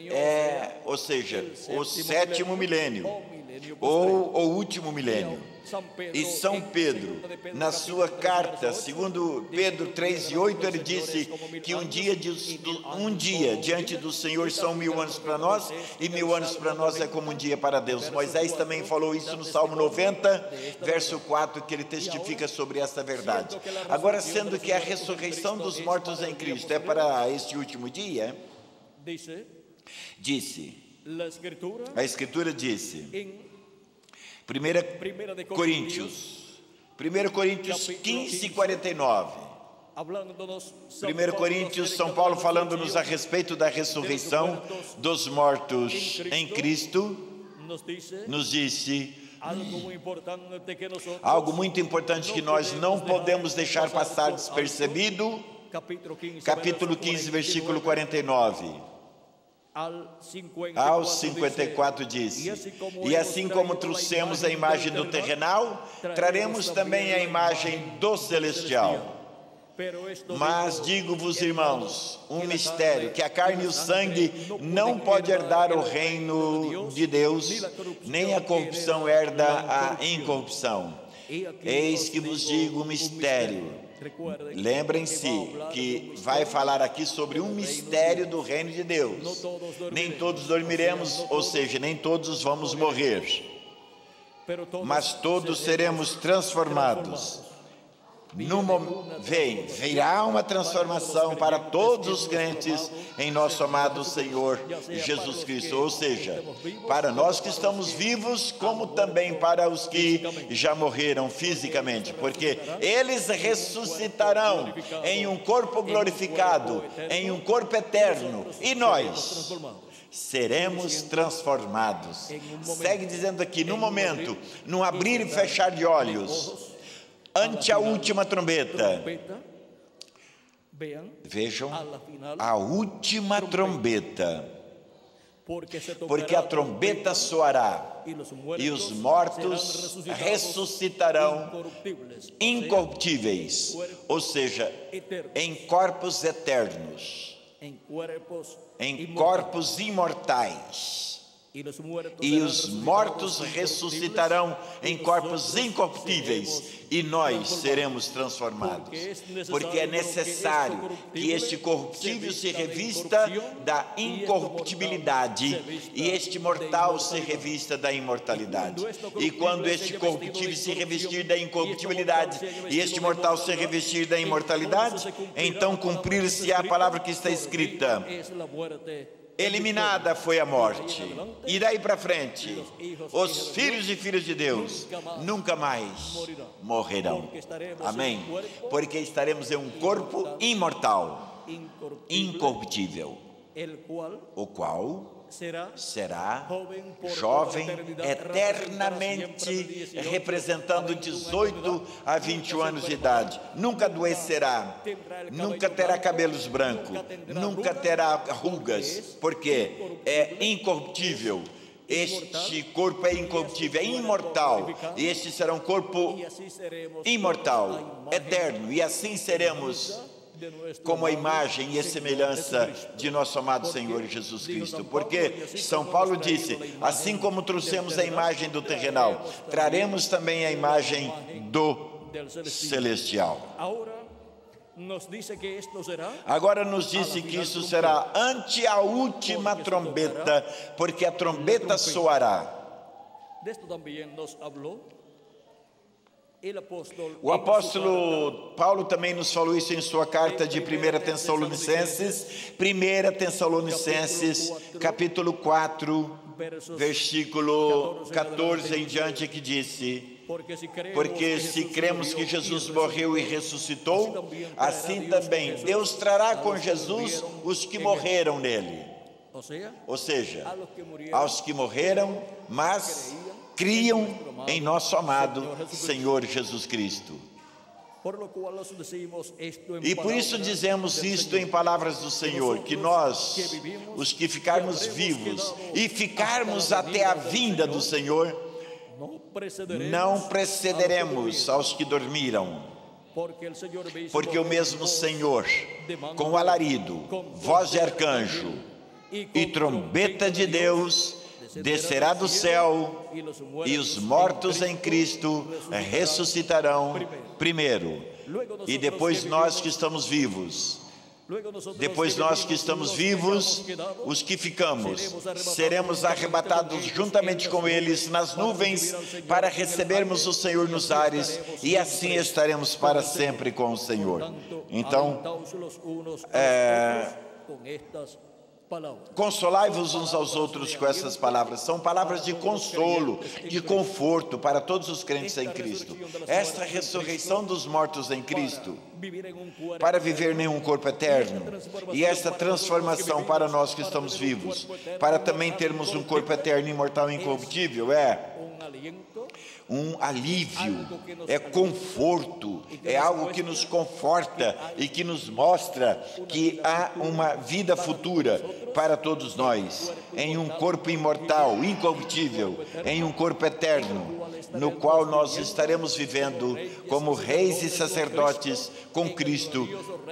é, ou seja, o sétimo milênio, ou o último milênio. E São Pedro, na sua carta, segundo Pedro 3:8, ele disse que um dia diante do Senhor são 1000 anos para nós, e 1000 anos para nós é como um dia para Deus. Moisés também falou isso no Salmo 90, verso 4, que ele testifica sobre essa verdade. Agora, sendo que a ressurreição dos mortos em Cristo é para este último dia, disse, a Escritura disse, 1 Coríntios 15:49. 1 Coríntios, São Paulo falando-nos a respeito da ressurreição dos mortos em Cristo, nos disse algo muito importante que nós não podemos deixar passar despercebido. Capítulo 15, versículo 49. Ao 54 disse, e assim como trouxemos a imagem do terrenal, traremos também a imagem do celestial. Mas digo-vos, irmãos, um mistério, que a carne e o sangue não pode herdar o reino de Deus, nem a corrupção herda a incorrupção. Eis que vos digo um mistério. Lembrem-se que vai falar aqui sobre um mistério do reino de Deus. Nem todos dormiremos, ou seja, nem todos vamos morrer, mas todos seremos transformados. Virá uma transformação para todos os crentes em nosso amado Senhor Jesus Cristo, ou seja, para nós que estamos vivos, como também para os que já morreram fisicamente, porque eles ressuscitarão em um corpo glorificado, em um corpo eterno, e nós seremos transformados. Segue dizendo aqui, no momento, num abrir e fechar de olhos, ante a última trombeta. Vejam, a última trombeta, porque a trombeta soará e os mortos ressuscitarão incorruptíveis, ou seja, em corpos eternos, em corpos imortais. E os mortos ressuscitarão em corpos incorruptíveis, e nós seremos transformados. Porque é necessário que este corruptível se revista da incorruptibilidade e este mortal se revista da imortalidade. E quando este corruptível se revestir da incorruptibilidade e este mortal se revestir da imortalidade, então cumprir-se-á a palavra que está escrita: eliminada foi a morte. E daí para frente, os filhos e filhas de Deus nunca mais morrerão. Amém? Porque estaremos em um corpo imortal. incorruptível, el cual o qual será será joven por jovem toda a eternidade, eternamente, representando 18 a 21 anos de idade. Nunca adoecerá, nunca terá cabelos brancos, nunca terá rugas, porque é incorruptível. Este corpo é incorruptível, é imortal. E este será um corpo y así seremos imortal, eterno. E assim seremos de nuestro como a imagem e a semelhança de nosso amado Senhor Jesus Cristo. Porque São Paulo disse, assim como trouxemos a imagem do terrenal, traremos também a imagem do celestial. Agora nos disse que isso será ante a última trombeta, porque a trombeta soará. O apóstolo Paulo também nos falou isso em sua carta de 1 Tessalonicenses, capítulo 4, versículo 14 em diante, que disse: porque se cremos que Jesus morreu e ressuscitou, assim também Deus trará com Jesus os que morreram nele. Ou seja, aos que morreram, mas criam em nosso amado Senhor Jesus Cristo. E por isso dizemos isto em palavras do Senhor, que nós, os que ficarmos vivos e ficarmos até a vinda do Senhor, não precederemos aos que dormiram, porque o mesmo Senhor, com alarido, voz de arcanjo e trombeta de Deus, descerá do céu, e os mortos em Cristo ressuscitarão primeiro, e depois nós que estamos vivos. Depois nós que estamos vivos, os que ficamos, seremos arrebatados juntamente com eles nas nuvens para recebermos o Senhor nos ares, e assim estaremos para sempre com o Senhor. Então, consolai-vos uns aos outros com essas palavras. São palavras de consolo, de conforto para todos os crentes em Cristo. Esta ressurreição dos mortos em Cristo, para viver em um corpo eterno, e esta transformação para nós que estamos vivos, para também termos um corpo eterno, imortal e incorruptível, é um alívio, é conforto, é algo que nos conforta e que nos mostra que há uma vida futura para todos nós, em um corpo imortal, incorruptível, em um corpo eterno, no qual nós estaremos vivendo como reis e sacerdotes com Cristo,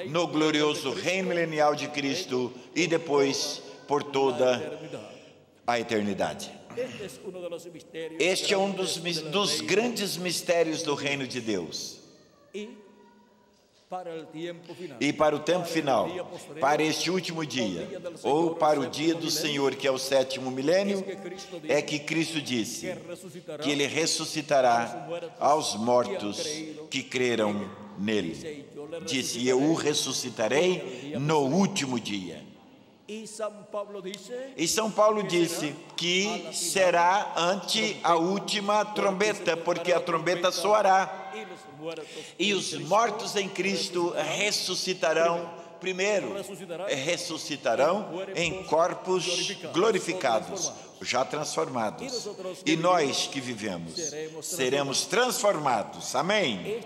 no glorioso reino milenial de Cristo, e depois por toda a eternidade. Este é um dos grandes mistérios do reino de Deus. E para o tempo final, para este último dia, ou para o dia do Senhor, que é o sétimo milênio, é que Cristo disse que Ele ressuscitará aos mortos que creram nele. Disse: e eu o ressuscitarei no último dia. E São Paulo disse que será ante a última trombeta, porque a trombeta soará, e os mortos em Cristo ressuscitarão primeiro, ressuscitarão em corpos glorificados, já transformados. E nós que vivemos seremos transformados. Amém?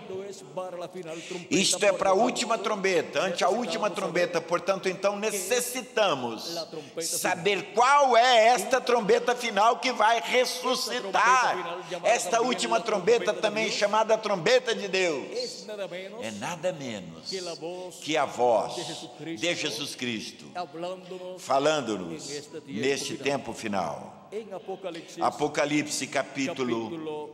Isto é para a última trombeta, ante a última trombeta. Portanto, então necessitamos saber qual é esta trombeta final que vai ressuscitar. Esta última trombeta, também chamada trombeta de Deus, é nada menos que a voz de Jesus Cristo falando-nos neste tempo final. Apocalipse capítulo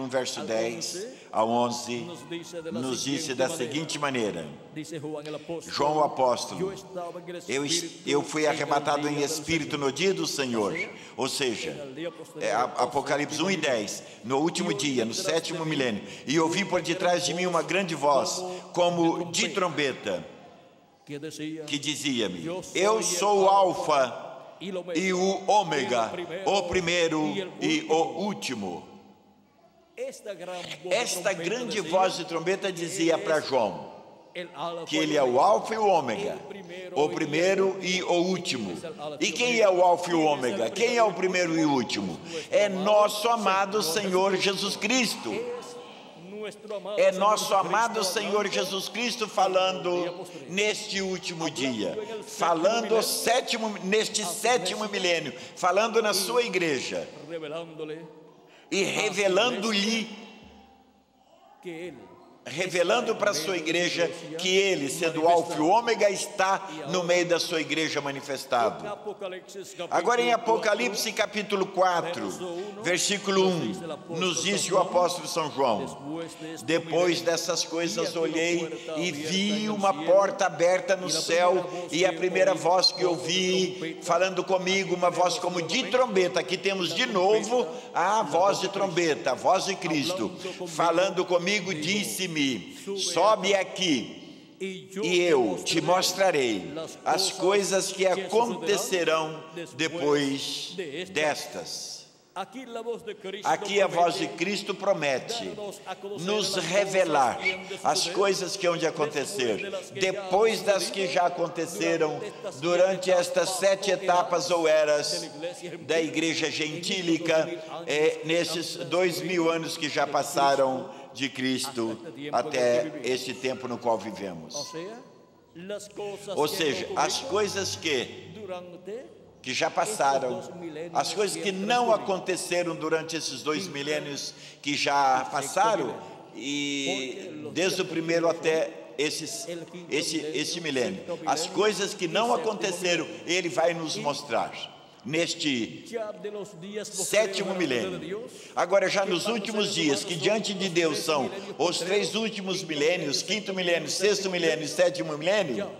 1, verso 10 a 11, nos disse da seguinte maneira: João o apóstolo, eu fui arrebatado em espírito no dia do Senhor, ou seja, Apocalipse 1 e 10, no último dia, no sétimo milênio, e ouvi por detrás de mim uma grande voz, como de trombeta, que dizia-me: eu sou o Alfa e o Ômega, o primeiro e o último. Esta grande voz de trombeta dizia para João que ele é o alfa e o ômega, o primeiro e o último. E quem é o alfa e o ômega? Quem é o primeiro e o último? É nosso amado Senhor Jesus Cristo. É nosso amado Senhor Jesus Cristo falando neste último dia, falando neste sétimo milênio, falando na sua igreja e revelando para a sua igreja que ele, sendo o alfa e o ômega, está no meio da sua igreja manifestado. Agora em Apocalipse capítulo 4, versículo 1, nos diz o apóstolo São João: depois dessas coisas olhei e vi uma porta aberta no céu, e a primeira voz que ouvi falando comigo, uma voz como de trombeta. Aqui temos de novo a voz de trombeta, a voz de Cristo falando comigo, disse-me: sobe aqui e eu te mostrarei as coisas que acontecerão depois destas. Aqui a voz de Cristo promete nos revelar as coisas que hão de acontecer depois das que já aconteceram durante estas 7 etapas ou eras da igreja gentílica, nesses 2000 anos que já passaram de Cristo até este tempo no qual vivemos. Ou seja, as coisas que já passaram, as coisas que não aconteceram durante esses 2 milênios que já passaram, e desde o primeiro até este milênio, as coisas que não aconteceram, ele vai nos mostrar neste 7º milênio. Agora, já nos últimos dias, que diante de Deus são os 3 últimos milênios, 5º milênio, 6º milênio e 7º milênio,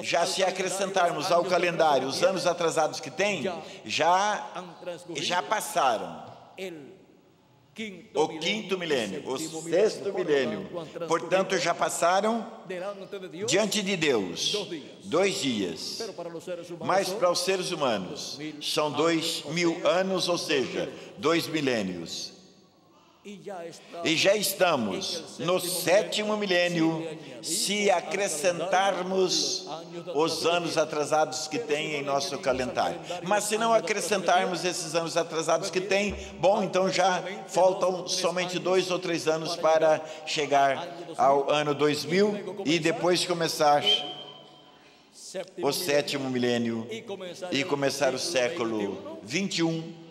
já se acrescentarmos ao calendário os anos atrasados que tem, já passaram o 5º milênio, o 6º milênio, portanto já passaram diante de Deus 2 dias, mas para os seres humanos são 2000 anos, ou seja, 2 milênios. E já estamos no 7º milênio, se acrescentarmos os anos atrasados que tem em nosso calendário. Mas se não acrescentarmos esses anos atrasados que tem, bom, então já faltam somente 2 ou 3 anos para chegar ao ano 2000 e depois começar o 7º milênio e começar o século 21.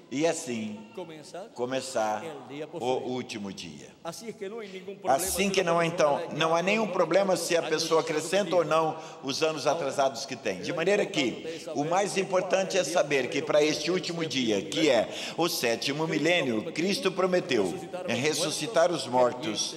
E assim começar o último dia. Assim que não há nenhum problema se a pessoa acrescenta ou não os anos atrasados que tem. De maneira que o mais importante é saber que para este último dia, que é o 7º milênio, Cristo prometeu ressuscitar os mortos,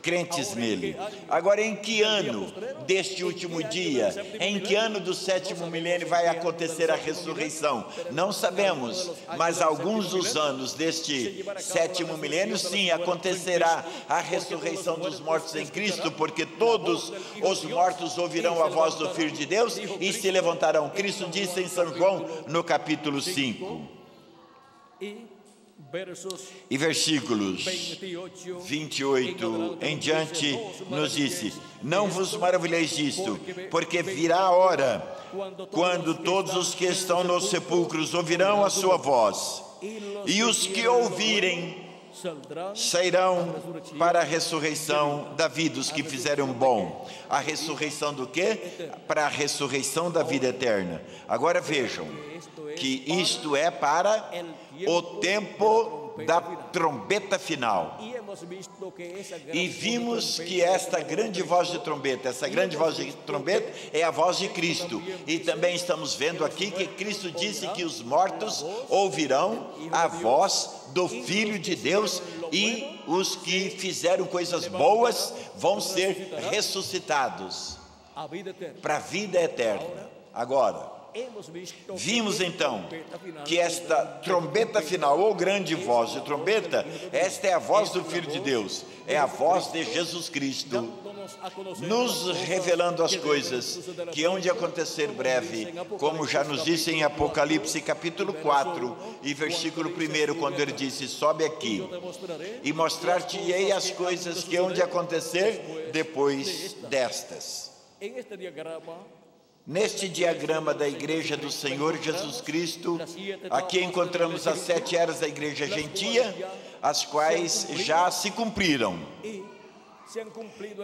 crentes nele. Agora, em que ano deste último dia, em que ano do 7º milênio vai acontecer a ressurreição? Não sabemos. Mas alguns dos anos deste 7º milênio, sim, acontecerá a ressurreição dos mortos em Cristo, porque todos os mortos ouvirão a voz do Filho de Deus e se levantarão. Cristo disse em São João, no capítulo 5. E versículos 28 em diante nos disse: não vos maravilheis disto, porque virá a hora quando todos os que estão nos sepulcros ouvirão a sua voz, e os que ouvirem sairão para a ressurreição da vida, os que fizeram bom. A ressurreição do quê? Para a ressurreição da vida eterna. Agora vejam que isto é para o tempo da trombeta final. E vimos que esta grande voz de trombeta, essa grande voz de trombeta é a voz de Cristo. E também estamos vendo aqui que Cristo disse que os mortos ouvirão a voz do Filho de Deus, e os que fizeram coisas boas vão ser ressuscitados para a vida eterna. Agora, vimos então que esta trombeta final, ou grande voz de trombeta, esta é a voz do Filho de Deus, é a voz de Jesus Cristo, nos revelando as coisas que hão de acontecer breve, como já nos disse em Apocalipse capítulo 4 e versículo 1, quando ele disse: sobe aqui e mostrar-te-ei as coisas que hão de acontecer depois destas. Neste diagrama da Igreja do Senhor Jesus Cristo, aqui encontramos as 7 eras da Igreja Gentia, as quais já se cumpriram.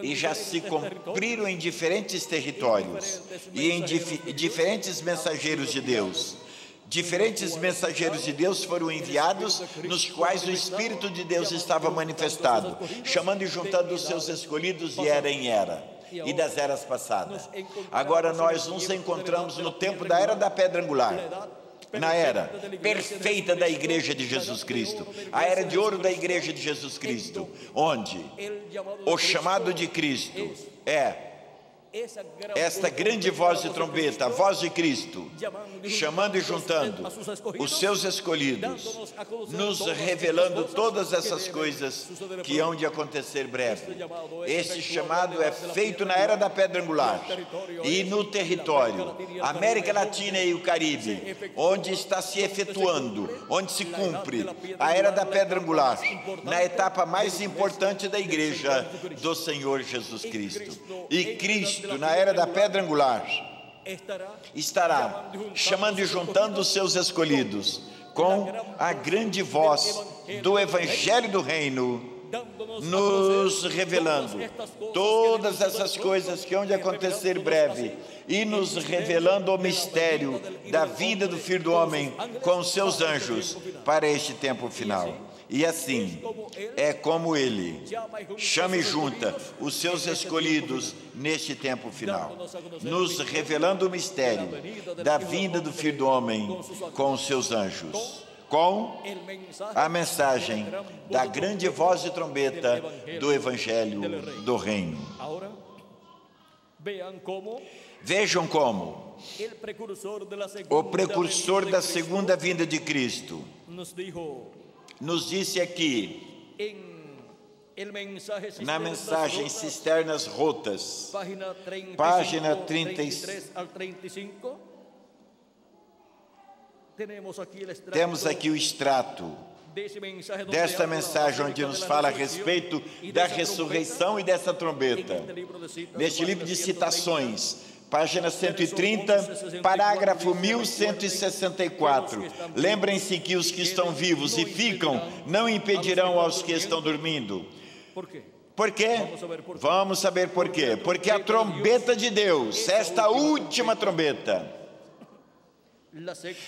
E já se cumpriram em diferentes territórios e em diferentes mensageiros de Deus. Diferentes mensageiros de Deus foram enviados, nos quais o Espírito de Deus estava manifestado, chamando e juntando os seus escolhidos de era em era e das eras passadas. Agora nós nos encontramos no tempo da era da pedra angular, na era perfeita da Igreja de Jesus Cristo, a era de ouro da Igreja de Jesus Cristo, onde o chamado de Cristo é esta grande voz de trombeta, a voz de Cristo, chamando e juntando os seus escolhidos, nos revelando todas essas coisas que hão de acontecer breve. Este chamado é feito na era da pedra angular e no território América Latina e o Caribe, onde está se efetuando, onde se cumpre a era da pedra angular, na etapa mais importante da Igreja do Senhor Jesus Cristo. E Cristo, na era da pedra angular, estará chamando e juntando os seus escolhidos com a grande voz do Evangelho do Reino, nos revelando todas essas coisas que hão de acontecer breve e nos revelando o mistério da vida do Filho do Homem com os seus anjos para este tempo final. E assim é como Ele chama e junta os seus escolhidos neste tempo final, nos revelando o mistério da vinda do Filho do Homem com os seus anjos, com a mensagem da grande voz de trombeta do Evangelho do Reino. Vejam como o precursor da segunda vinda de Cristo nos disse aqui, na mensagem Cisternas Rotas, página 33 ao 35, temos aqui o extrato desta mensagem onde nos fala a respeito da ressurreição e dessa trombeta. Neste livro de citações, página 130, parágrafo 1164. Lembrem-se que os que estão vivos e ficam não impedirão aos que estão dormindo. Por quê? Vamos saber por quê. Porque a trombeta de Deus, esta última trombeta,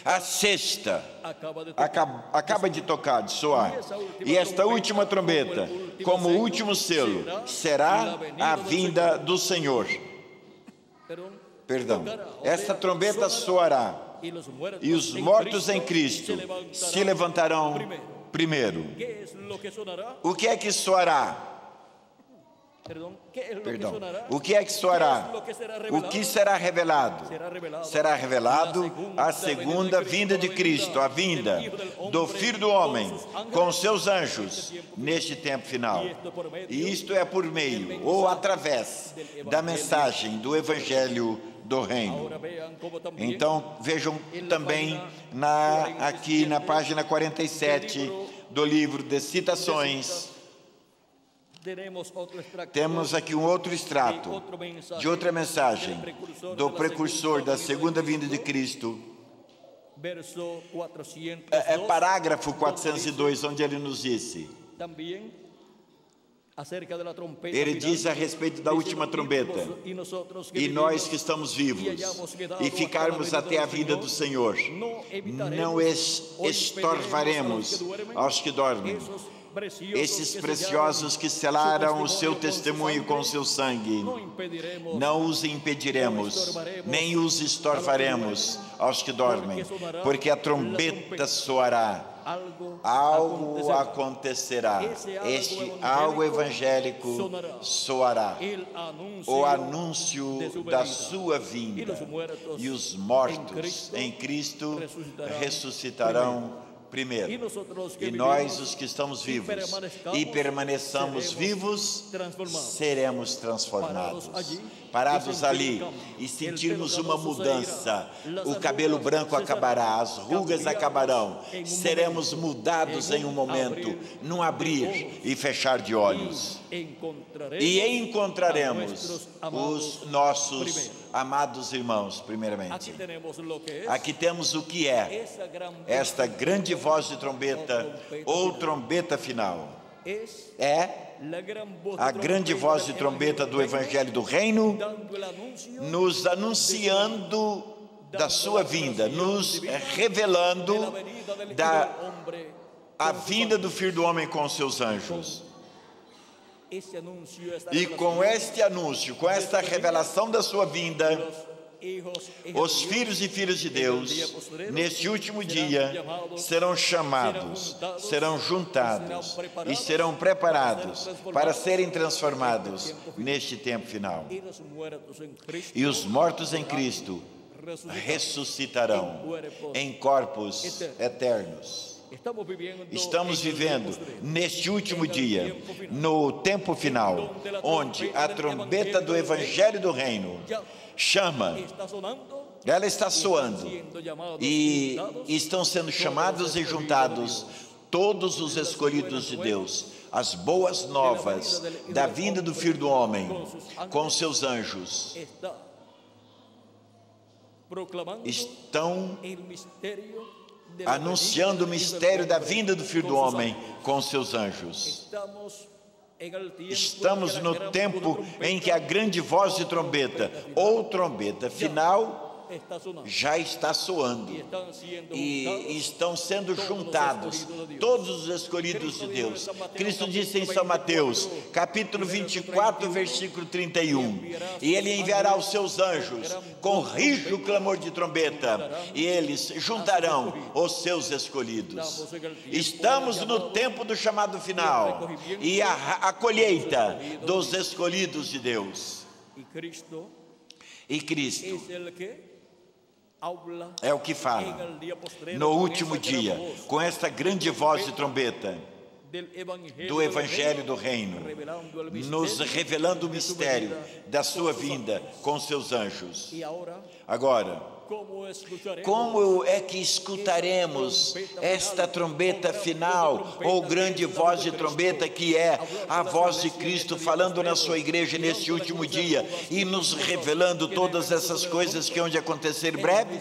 a sexta, acaba de tocar, de soar. E esta última trombeta, como último selo, será a vinda do Senhor. Perdão, essa trombeta soará e os mortos em Cristo se levantarão primeiro. O que é que soará? Perdão, o que é que soará? O que será revelado? Será revelado a segunda vinda de Cristo, a vinda do Filho do Homem com seus anjos neste tempo final. E isto é por meio ou através da mensagem do Evangelho do Reino. Então vejam também aqui na página 47 do livro de citações, temos aqui um outro extrato de outra mensagem do precursor da segunda vinda de Cristo. É parágrafo 402, onde ele nos disse, ele diz a respeito da última trombeta, e nós que estamos vivos e ficarmos até a vinda do Senhor, não estorvaremos aos que dormem, esses preciosos que selaram o seu testemunho com o seu sangue. Não os impediremos, nem os estorvaremos aos que dormem, porque a trombeta soará, algo acontecerá, este algo evangélico soará, o anúncio da sua vinda, e os mortos em Cristo ressuscitarão primeiro. nosotros que E nós, vivimos os que estamos y vivos permanezcamos, e permaneçamos seremos vivos, transformados. seremos transformados. Parados Parados allí, ali y e sentirmos sentirmos el uma pelo mudança, canoso o sairá, cabelo las branco arrugas acabará, as rugas cambiaremos acabarão, em um seremos momento, mudados em um momento, num abrir e fechar de olhos. E encontraremos os nossos amados irmãos, primeiramente. Aqui temos o que é Aqui temos o que é esta grande voz de trombeta ou trombeta final. É a grande voz de trombeta do Evangelho do Reino, nos anunciando da sua vinda, nos revelando a vinda do Filho do Homem com seus anjos. E com este anúncio, com esta revelação da sua vinda, os filhos e filhas de Deus, neste último dia, serão chamados, serão juntados e serão preparados para serem transformados neste tempo final. E os mortos em Cristo ressuscitarão em corpos eternos. Estamos vivendo neste último dia, no tempo final, onde a trombeta do Evangelho do Reino chama, ela está soando, e estão sendo chamados e juntados todos os escolhidos de Deus, as boas novas da vinda do Filho do Homem com seus anjos. Estão anunciando o mistério da vinda do Filho do Homem com seus anjos. Estamos no tempo em que a grande voz de trombeta, ou trombeta final, já está soando, e estão sendo juntados todos os escolhidos de Deus. Cristo disse em São Mateus, capítulo 24, versículo 31, e Ele enviará os seus anjos com rijo clamor de trombeta, e eles juntarão os seus escolhidos. Estamos no tempo do chamado final, e a colheita dos escolhidos de Deus. E Cristo é o que fala no último dia, com esta grande voz de trombeta do Evangelho do Reino, nos revelando o mistério da sua vinda com seus anjos. Agora, como é que escutaremos esta trombeta final, ou grande voz de trombeta, que é a voz de Cristo falando na sua igreja neste último dia e nos revelando todas essas coisas que hão de acontecer em breve?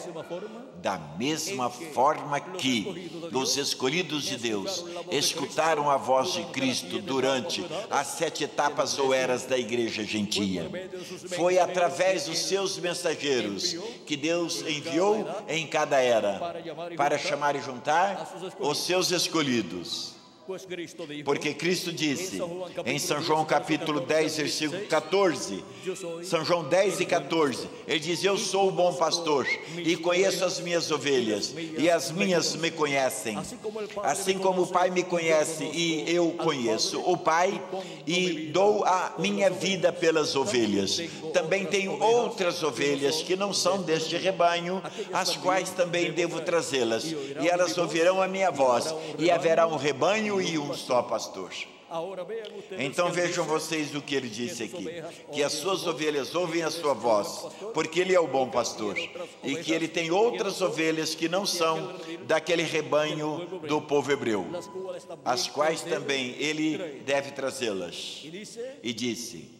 Da mesma forma que os escolhidos de Deus escutaram a voz de Cristo durante as 7 etapas ou eras da igreja gentia. Foi através dos seus mensageiros que Deus enviou em cada era para chamar e juntar os seus escolhidos. Porque Cristo disse em São João capítulo 10, versículo 14, São João 10 e 14, Ele diz: eu sou o bom pastor e conheço as minhas ovelhas, e as minhas me conhecem, assim como o Pai me conhece e eu conheço o Pai, e dou a minha vida pelas ovelhas. Também tenho outras ovelhas que não são deste rebanho, as quais também devo trazê-las, e elas ouvirão a minha voz, e haverá um rebanho e um só pastor. Então vejam vocês o que ele disse aqui, que as suas ovelhas ouvem a sua voz, porque ele é o bom pastor, e que ele tem outras ovelhas que não são daquele rebanho do povo hebreu, as quais também ele deve trazê-las. E disse: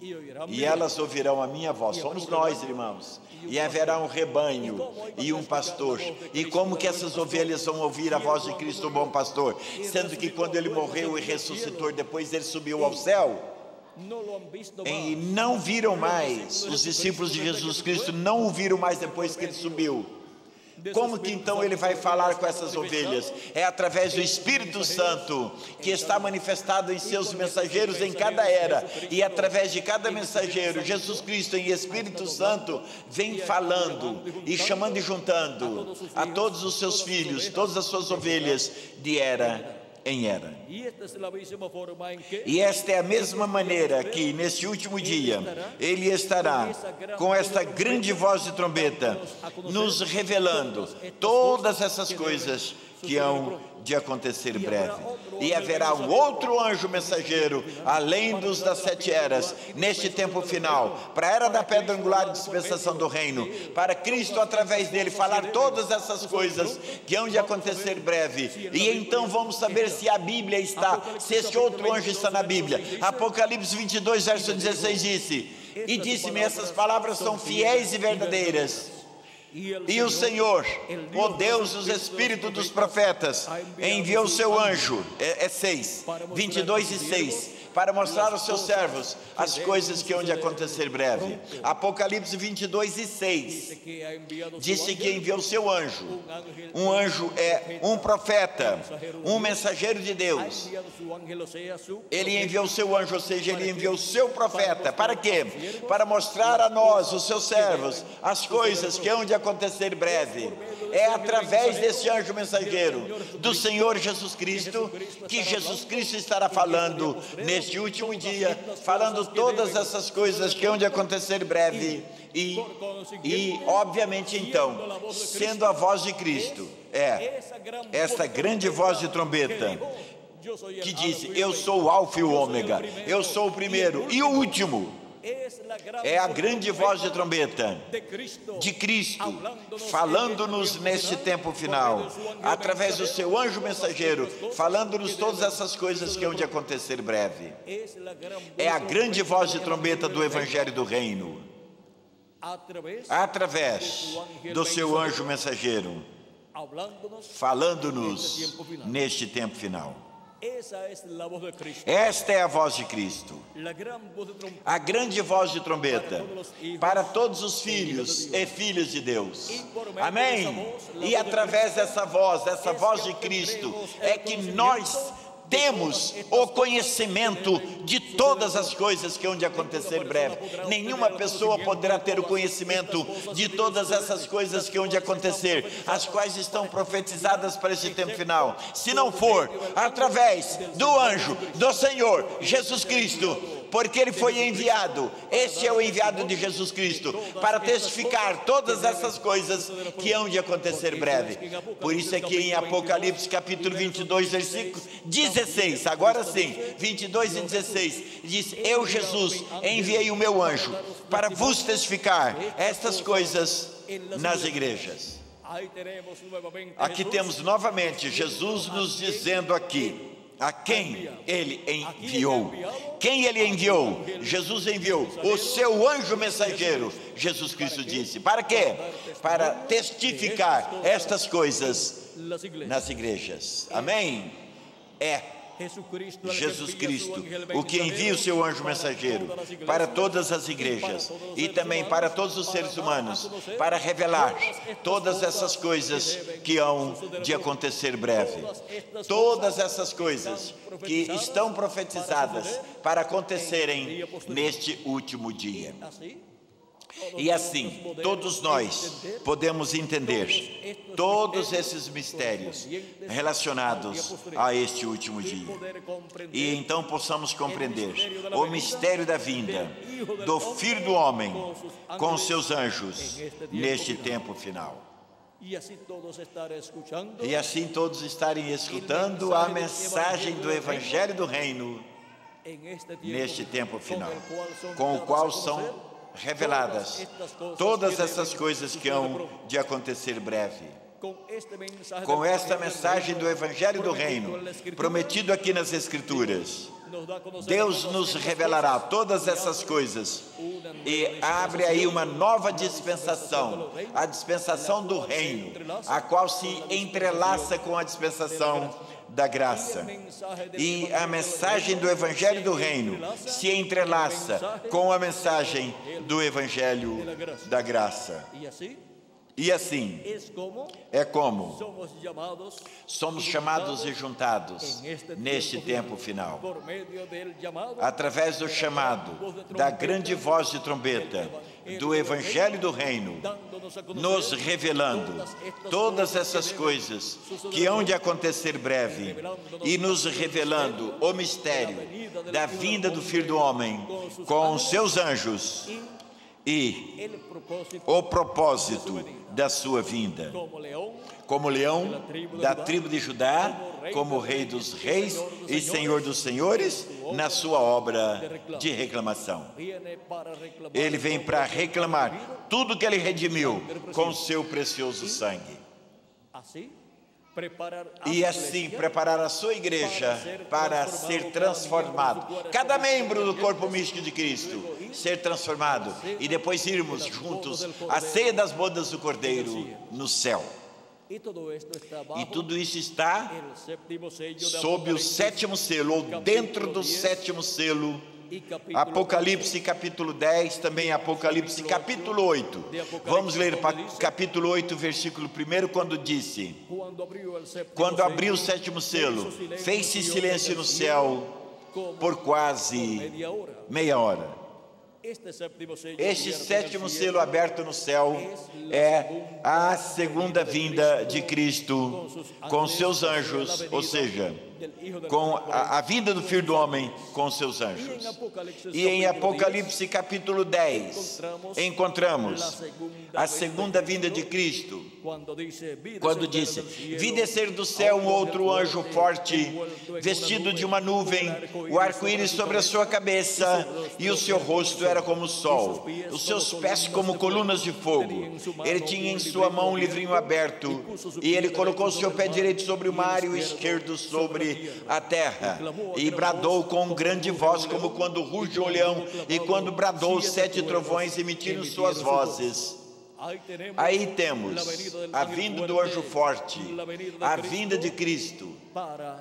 e elas ouvirão a minha voz. Somos nós, irmãos. E haverá um rebanho e um pastor. E como que essas ovelhas vão ouvir a voz de Cristo, o bom pastor? Sendo que quando ele morreu e ressuscitou, depois ele subiu ao céu, e não viram mais, os discípulos de Jesus Cristo não o viram mais depois que ele subiu. Como que então ele vai falar com essas ovelhas? É através do Espírito Santo, que está manifestado em seus mensageiros em cada era, e através de cada mensageiro, Jesus Cristo em Espírito Santo vem falando e chamando e juntando a todos os seus filhos, todas as suas ovelhas de era em era. E esta é a mesma maneira que neste último dia ele estará com esta grande voz de trombeta nos revelando todas essas coisas que hão de acontecer breve. E haverá um outro anjo mensageiro, além dos das 7 eras, neste tempo final, para a era da pedra angular e dispensação do reino, para Cristo, através dele, falar todas essas coisas que hão de acontecer breve. E então vamos saber se a Bíblia está, se este outro anjo está na Bíblia. Apocalipse 22, verso 16 disse: e disse-me, essas palavras são fiéis e verdadeiras. E o Senhor, o Deus dos Espíritos dos profetas, enviou o seu anjo, 6, 22 e 6, para mostrar aos seus servos as coisas que hão de acontecer breve. Apocalipse 22 e 6, disse que enviou o seu anjo. Um anjo é um profeta, um mensageiro de Deus. Ele enviou o seu anjo, ou seja, ele enviou o seu profeta. Para quê? Para mostrar a nós, os seus servos, as coisas que hão de acontecer breve. É através desse anjo mensageiro do Senhor Jesus Cristo que Jesus Cristo estará falando neste último dia, falando todas essas coisas que hão de acontecer breve. E obviamente então, sendo a voz de Cristo, essa grande voz de trombeta que diz: eu sou o Alfa e o Ômega, eu sou o primeiro e o último. É a grande voz de trombeta de Cristo falando-nos neste tempo final, através do seu anjo mensageiro, falando-nos todas essas coisas que hão de acontecer breve. É a grande voz de trombeta do Evangelho do Reino, através do seu anjo mensageiro, falando-nos neste tempo final. Esta é a voz de Cristo, a grande voz de trombeta para todos os filhos e filhas de Deus. Amém? E através dessa voz de Cristo, é que nós temos o conhecimento de todas as coisas que hão de acontecer breve. Nenhuma pessoa poderá ter o conhecimento de todas essas coisas que hão de acontecer, as quais estão profetizadas para este tempo final, se não for através do anjo do Senhor Jesus Cristo, porque ele foi enviado. Este é o enviado de Jesus Cristo, para testificar todas essas coisas que hão de acontecer breve. Por isso é que em Apocalipse capítulo 22, versículo 16, agora sim, 22 e 16, diz: eu, Jesus, enviei o meu anjo para vos testificar estas coisas nas igrejas. Aqui temos novamente Jesus nos dizendo aqui a quem ele enviou. Quem ele enviou? Jesus enviou o seu anjo mensageiro. Jesus Cristo disse: para quê? Para testificar estas coisas nas igrejas. Amém? Jesus Cristo, o que envia o seu anjo mensageiro para todas as igrejas e também para todos os seres humanos, para revelar todas essas coisas que hão de acontecer breve. Todas essas coisas que estão profetizadas para acontecerem neste último dia. E assim, todos nós podemos entender todos esses mistérios relacionados a este último dia. E então possamos compreender o mistério da vinda do Filho do Homem com seus anjos neste tempo final. E assim todos estarem escutando a mensagem do Evangelho do Reino neste tempo final, com o qual são reveladas todas essas coisas que hão de acontecer breve. Com esta mensagem do Evangelho do Reino, prometido aqui nas Escrituras, Deus nos revelará todas essas coisas e abre aí uma nova dispensação, a dispensação do Reino, a qual se entrelaça com a dispensação da graça. E a mensagem do Evangelho do Reino se entrelaça com a mensagem do Evangelho da graça. E assim, é como somos chamados e juntados neste tempo final, através do chamado, da grande voz de trombeta, do Evangelho do Reino, nos revelando todas essas coisas que hão de acontecer breve, e nos revelando o mistério da vinda do Filho do Homem com os seus anjos, e el propósito o propósito da sua vinda, como leão da tribo de Judá, como rei dos reis e senhor dos senhores, na sua obra de reclamação. viene para reclamar Ele vem para reclamar tudo que ele redimiu com seu precioso sangue. así preparar a E su assim iglesia preparar a sua igreja para ser transformado. Cada membro do corpo místico de Cristo ser transformado. E depois irmos juntos à ceia das bodas do Cordeiro no céu. y todo esto está E bajo tudo isso está el séptimo sello de sob o Apocalipsis sétimo selo, ou dentro do sétimo selo. y capítulo Apocalipse capítulo 10, também Apocalipse capítulo 8. Vamos ler capítulo 8, versículo 1, quando disse: Quando abriu o sétimo selo, fez-se silêncio no céu por quase meia hora. Este sétimo selo aberto no céu é a segunda vinda de Cristo com seus anjos, ou seja, com a vinda do Filho do Homem com seus anjos. E em Apocalipse capítulo 10 encontramos a segunda vinda de Cristo, quando disse: vi descer do céu um outro anjo forte, vestido de uma nuvem, o arco-íris sobre a sua cabeça, e o seu rosto era como o sol, os seus pés como colunas de fogo. Ele tinha em sua mão um livrinho aberto, e ele colocou o seu pé direito sobre o mar e o esquerdo sobre a terra, e bradou com grande voz, como quando ruge um leão, e quando bradou os 7 trovões emitiram suas vozes. Aí temos a vinda do anjo forte, a vinda de Cristo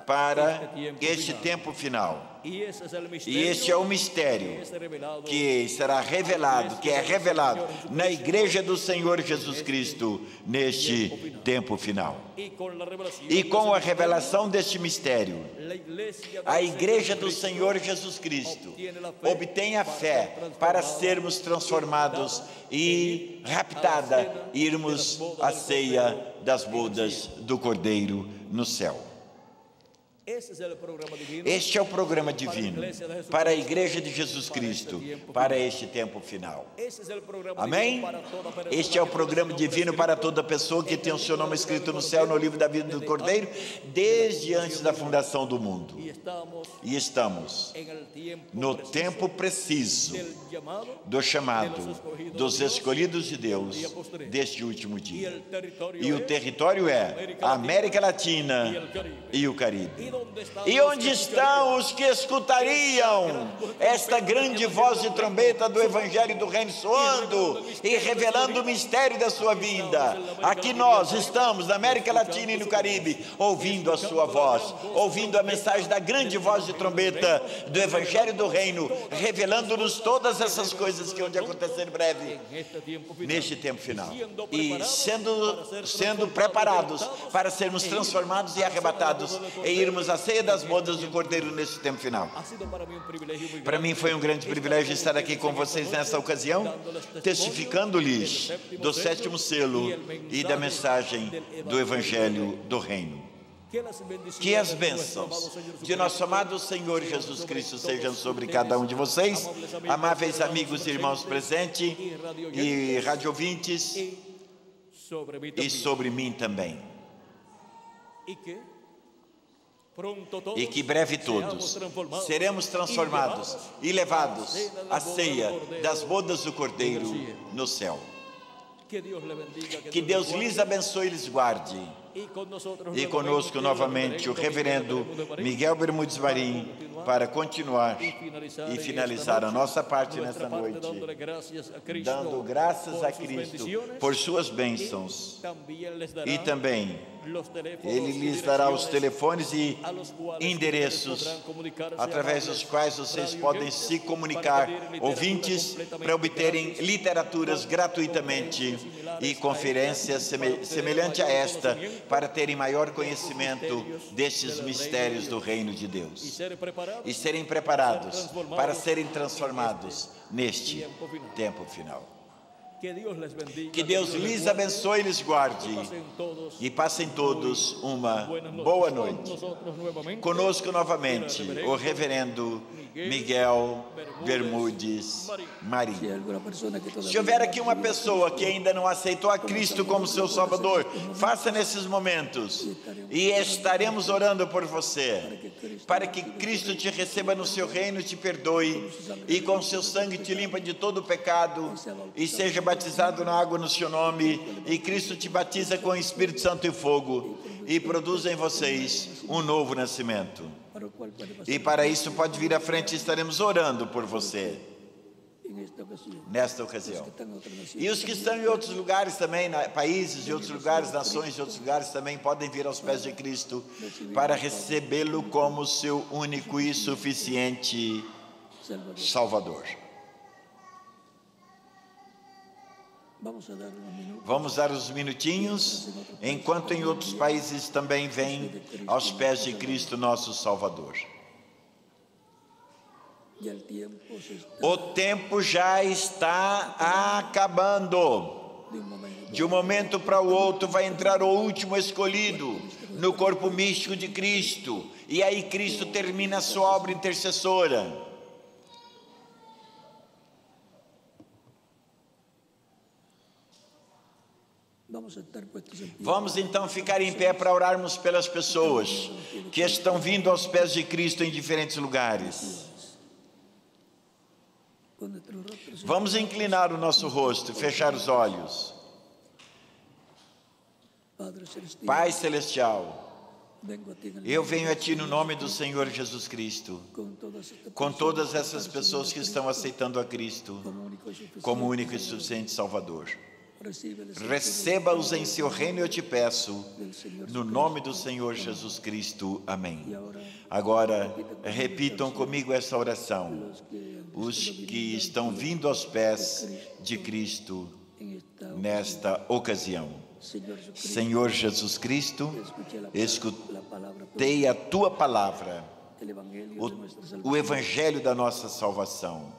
para este tempo final. E este é o mistério que será revelado, que é revelado na igreja do Senhor Jesus Cristo neste tempo final. E com a revelação deste mistério, a igreja do Senhor Jesus Cristo obtém a fé para sermos transformados e raptada, irmos à ceia das bodas do Cordeiro no céu. Este é o programa divino para a igreja de Jesus Cristo, para este tempo final. Amém? Este é o programa divino para toda pessoa que tem o seu nome escrito no céu, no livro da vida do Cordeiro, desde antes da fundação do mundo. E estamos no tempo preciso do chamado dos escolhidos de Deus deste último dia. E o território é a América Latina e o Caribe. E onde estão os que escutariam esta grande voz de trombeta do Evangelho do Reino soando e revelando o mistério da sua vinda? Aqui nós estamos na América Latina e no Caribe, ouvindo a sua voz, ouvindo a mensagem da grande voz de trombeta do Evangelho do Reino, revelando-nos todas essas coisas que hão de acontecer em breve, neste tempo final. E sendo preparados para sermos transformados e arrebatados e irmos à ceia das bodas do Cordeiro nesse tempo final. Para mim foi um grande privilégio estar aqui com vocês nessa ocasião, testificando-lhes do sétimo selo e da mensagem do Evangelho do Reino. Que as bênçãos de nosso amado Senhor Jesus Cristo sejam sobre cada um de vocês, amáveis amigos e irmãos presentes e radiovintes, e sobre mim também. E que breve todos seremos transformados e levados à ceia das bodas do Cordeiro no céu. Que Deus lhes abençoe e lhes guarde. E conosco novamente o reverendo Miguel Bermudes Marim para continuar e finalizar a nossa parte nesta noite, dando graças a Cristo por suas bênçãos. E também Ele lhes dará os telefones e endereços através dos quais vocês podem se comunicar, ouvintes, para obterem literaturas gratuitamente e conferências semelhante a esta, para terem maior conhecimento destes mistérios do reino de Deus e serem preparados para serem transformados neste tempo final. Que Deus lhes abençoe e lhes guarde e passem todos uma boa noite. Conosco novamente o reverendo Miguel Bermudes Marim. Si hay alguna persona que Se todavía houver aqui uma pessoa que ainda não aceitou a Cristo como seu Salvador, faça nesses momentos e estaremos orando por você, para que Cristo te receba no seu reino, te perdoe e com seu sangue te limpa de todo o pecado e seja batizado na água no seu nome, e Cristo te batiza com o Espírito Santo e fogo e produz em vocês um novo nascimento. para lo cual puede pasar E para isso pode vir à frente e estaremos orando por você en esta ocasión. nesta ocasião. Están en otra nación. E os que estão em outros lugares também, países de outros lugares, nações de outros lugares, também podem vir aos pés de Cristo para recebê-lo como seu único e suficiente Salvador. Vamos a dar unos minutos. Vamos dar os minutinhos, enquanto em outros países também vêm aos pés de Cristo, nosso Salvador. Ya el tiempo se está O tempo já está acabando. de un momento. De um momento para o outro vai entrar o último escolhido no corpo místico de Cristo. E aí Cristo termina a sua obra intercessora. Vamos a estar puestos en pie. Vamos então ficar em pé para orarmos pelas pessoas que estão vindo aos pés de Cristo em diferentes lugares. Con nuestros rostros Vamos inclinar o nosso rosto, fechar os olhos. Padre Celestial, Pai Celestial, vengo a ti en el eu venho a Ti no nome do Senhor Jesus Cristo, con todas estas com todas essas pessoas que estão aceitando a Cristo como único y suficiente. como único e suficiente Salvador. Recíbeles Receba-os em seu reino, eu te peço, del Señor. no nome do Senhor Jesus Cristo. Amém. Agora, repitam comigo essa oração. Os que estão vindo aos pés de Cristo En esta nesta ocasião. Señor Jesucristo, Senhor Jesus Cristo, escuché la palabra, escutei a Tua palavra, el evangelio de nuestra o salvación, Evangelho da nossa salvação.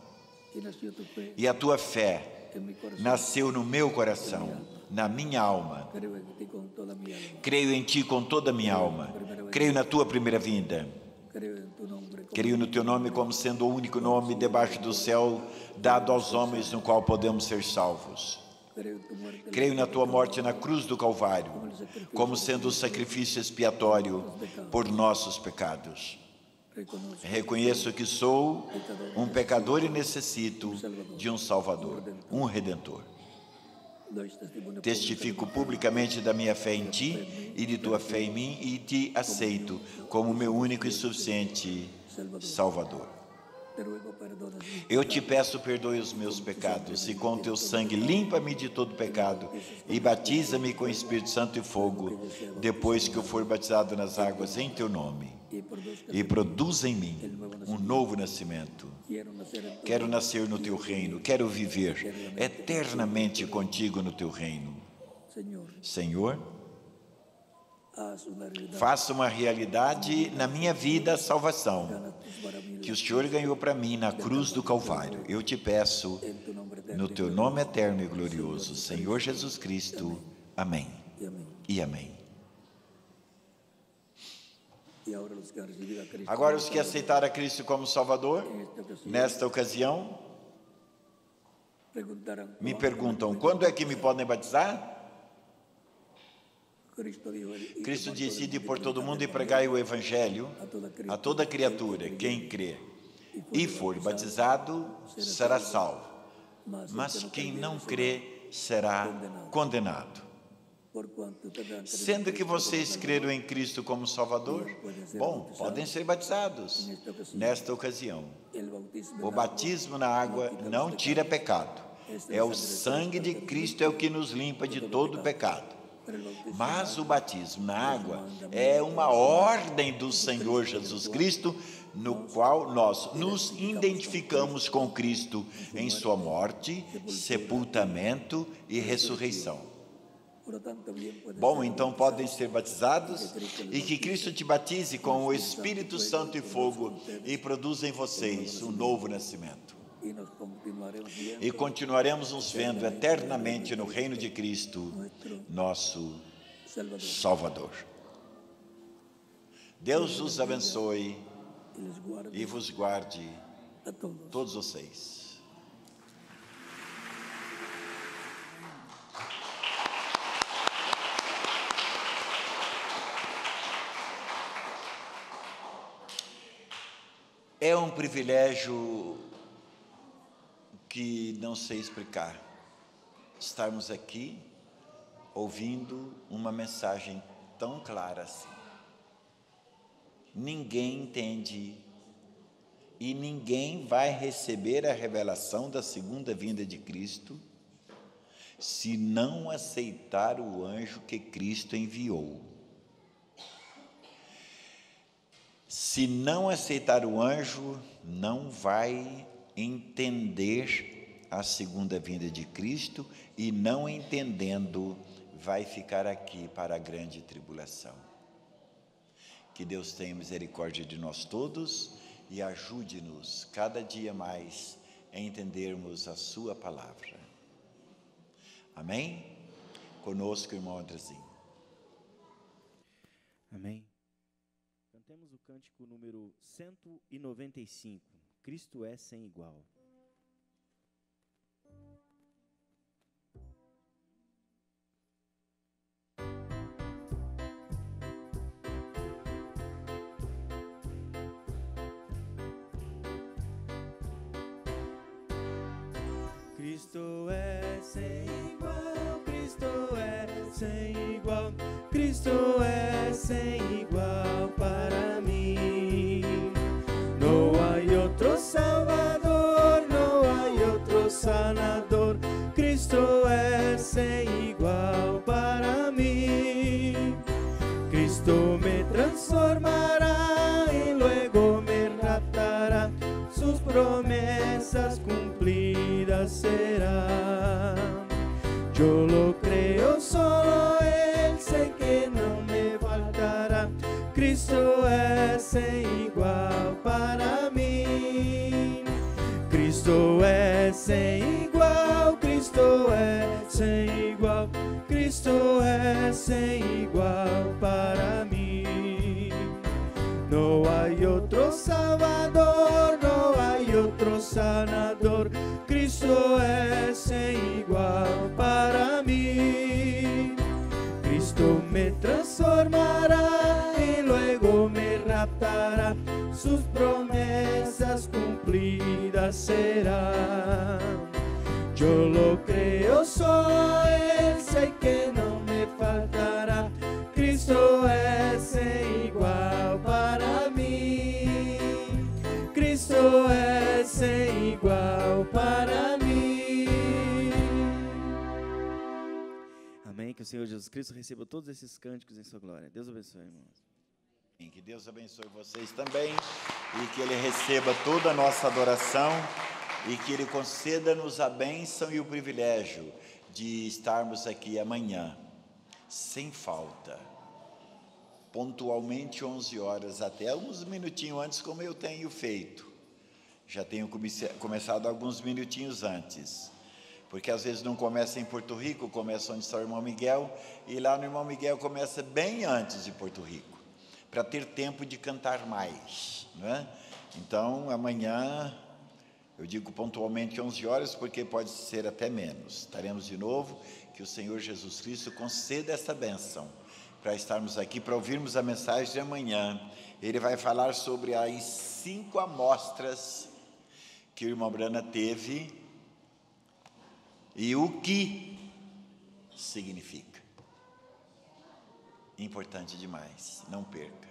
y nació tu fe E a Tua fé en mi corazón. nasceu no meu coração, na minha alma. Creo en ti con toda mi alma. Creio em Ti com toda a minha alma. Creio na Tua primeira vinda. Creo en tu nombre como Creio no Teu nome como sendo o único nome debaixo do céu dado aos homens no qual podemos ser salvos. creo en tu muerte, Creio na Tua morte na cruz do Calvário como sendo o sacrifício expiatório por nossos pecados. reconozco Reconheço que sou um pecador e necessito de um Salvador, um Redentor. doy testimonio Testifico publicamente da minha fé em Ti e de Tua fé em mim e Te aceito como meu único e suficiente Salvador. te ruego perdones mis Eu Te peço, perdoe os meus pecados e com Teu sangue limpa-me de todo pecado e batiza-me com o Espírito Santo e fogo, depois que eu for batizado nas águas em Teu nome. y produzca. E produz em mim um novo nascimento. Quiero nacer en tu Quero nascer no Teu reino, quero viver eternamente contigo no Teu reino. Señor. Senhor, Haz una realidad faça uma realidade na minha vida a salvação tus maravillas que o Senhor ganhou para mim na cruz do Calvário. Eu Te peço en tu nombre eterno. no Teu nome eterno e glorioso, Senhor Jesus Cristo. Amém Y amén. e amém. Y ahora los que han recibido a Cristo Agora, os que aceitaram a Cristo como Salvador, en esta ocasión nesta ocasião, preguntarán, me perguntam: quando é que me podem batizar? Cristo dijo, "Id Cristo por disse: todo "Ide el por mundo todo y mundo e predicad pregai o Evangelho a toda criatura, quem crê e for batizado será salvo, mas mas quem não crê será condenado." por cuanto tendrán creído Sendo que vocês creram em Cristo como Salvador, bom, podem ser batizados nesta ocasião. el bautismo O batismo na água não tira pecado. É o sangue de Cristo é o que nos limpa de todo pecado. Mas o batismo na água é uma ordem do Senhor Jesus Cristo, no qual nós nos identificamos com Cristo em sua morte, sepultamento e ressurreição. por lo tanto bien puede Bom, então podem ser batizados e que Cristo te batize com o Espírito Santo e fogo e produza em vocês um novo nascimento. y nos continuaremos viendo E continuaremos nos vendo eternamente no reino de Cristo, nosso Salvador Salvador. Deus os abençoe y les guarde e vos guarde a todos. Todos vocês. É um privilégio que não sei explicar, estarmos aqui ouvindo uma mensagem tão clara assim. Ninguém entende e ninguém vai receber a revelação da segunda vinda de Cristo se não aceitar o anjo que Cristo enviou. Se não aceitar o anjo, não vai entender a segunda vinda de Cristo e, não entendendo, vai ficar aqui para a grande tribulação. Que Deus tenha misericórdia de nós todos e ajude-nos cada dia mais a entendermos a sua palavra. Amém? Conosco, irmão Andrezinho. Amém. Cantemos o cântico número 195. Cristo é sem igual. Cristo é sem igual, Cristo é sem igual, Cristo é sem igual para mim. Não há outro Salvador, não há outro sanador, Cristo é sem igual para mim. Cristo me transformará y luego me raptará, sus promesas cumplidas serán. Yo lo creo, solo Él, sé que no me faltará. Cristo es sem igual para mí. Cristo es sem igual, Cristo es sem igual, Cristo es sem igual para mí. No hay otro Salvador, no hay otro sanador, Cristo es sem igual para mí. Cristo me transformará y luego me raptará, sus promesas cumplidas serán. Yo lo creo, solo Él, sé que no me faltará. Cristo es sem igual para mí. Cristo es sem igual para mí. Amém. Que o Senhor Jesus Cristo receba todos esses cânticos em sua glória. Deus abençoe, irmãos. Que Deus abençoe vocês também e que Ele receba toda a nossa adoração e que Ele conceda-nos a bênção e o privilégio de estarmos aqui amanhã, sem falta, pontualmente 11 horas, até uns minutinhos antes, como eu tenho feito. Já tenho começado alguns minutinhos antes, porque às vezes não começa em Porto Rico, começa onde está o irmão Miguel, e lá no irmão Miguel começa bem antes de Porto Rico, para ter tempo de cantar mais, não é? Então, amanhã, eu digo pontualmente 11 horas, porque pode ser até menos. Estaremos de novo, que o Senhor Jesus Cristo conceda essa bênção, para estarmos aqui, para ouvirmos a mensagem de amanhã. Ele vai falar sobre as 5 amostras que o irmão Brana teve e o que significa. Importante demais, não perca.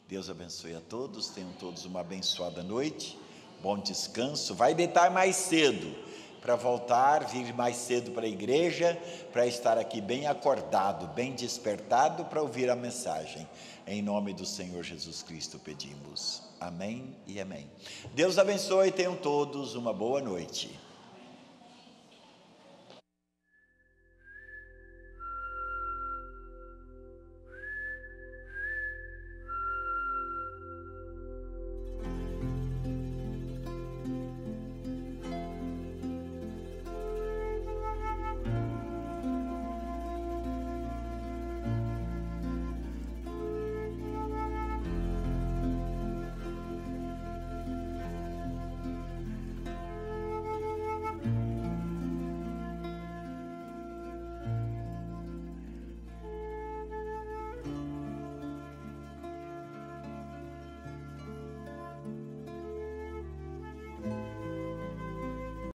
Deus abençoe a todos, tenham todos uma abençoada noite, bom descanso. Vai deitar mais cedo, para voltar, vir mais cedo para a igreja, para estar aqui bem acordado, bem despertado, para ouvir a mensagem. Em nome do Senhor Jesus Cristo pedimos. Amém e amém. Deus abençoe, tenham todos uma boa noite.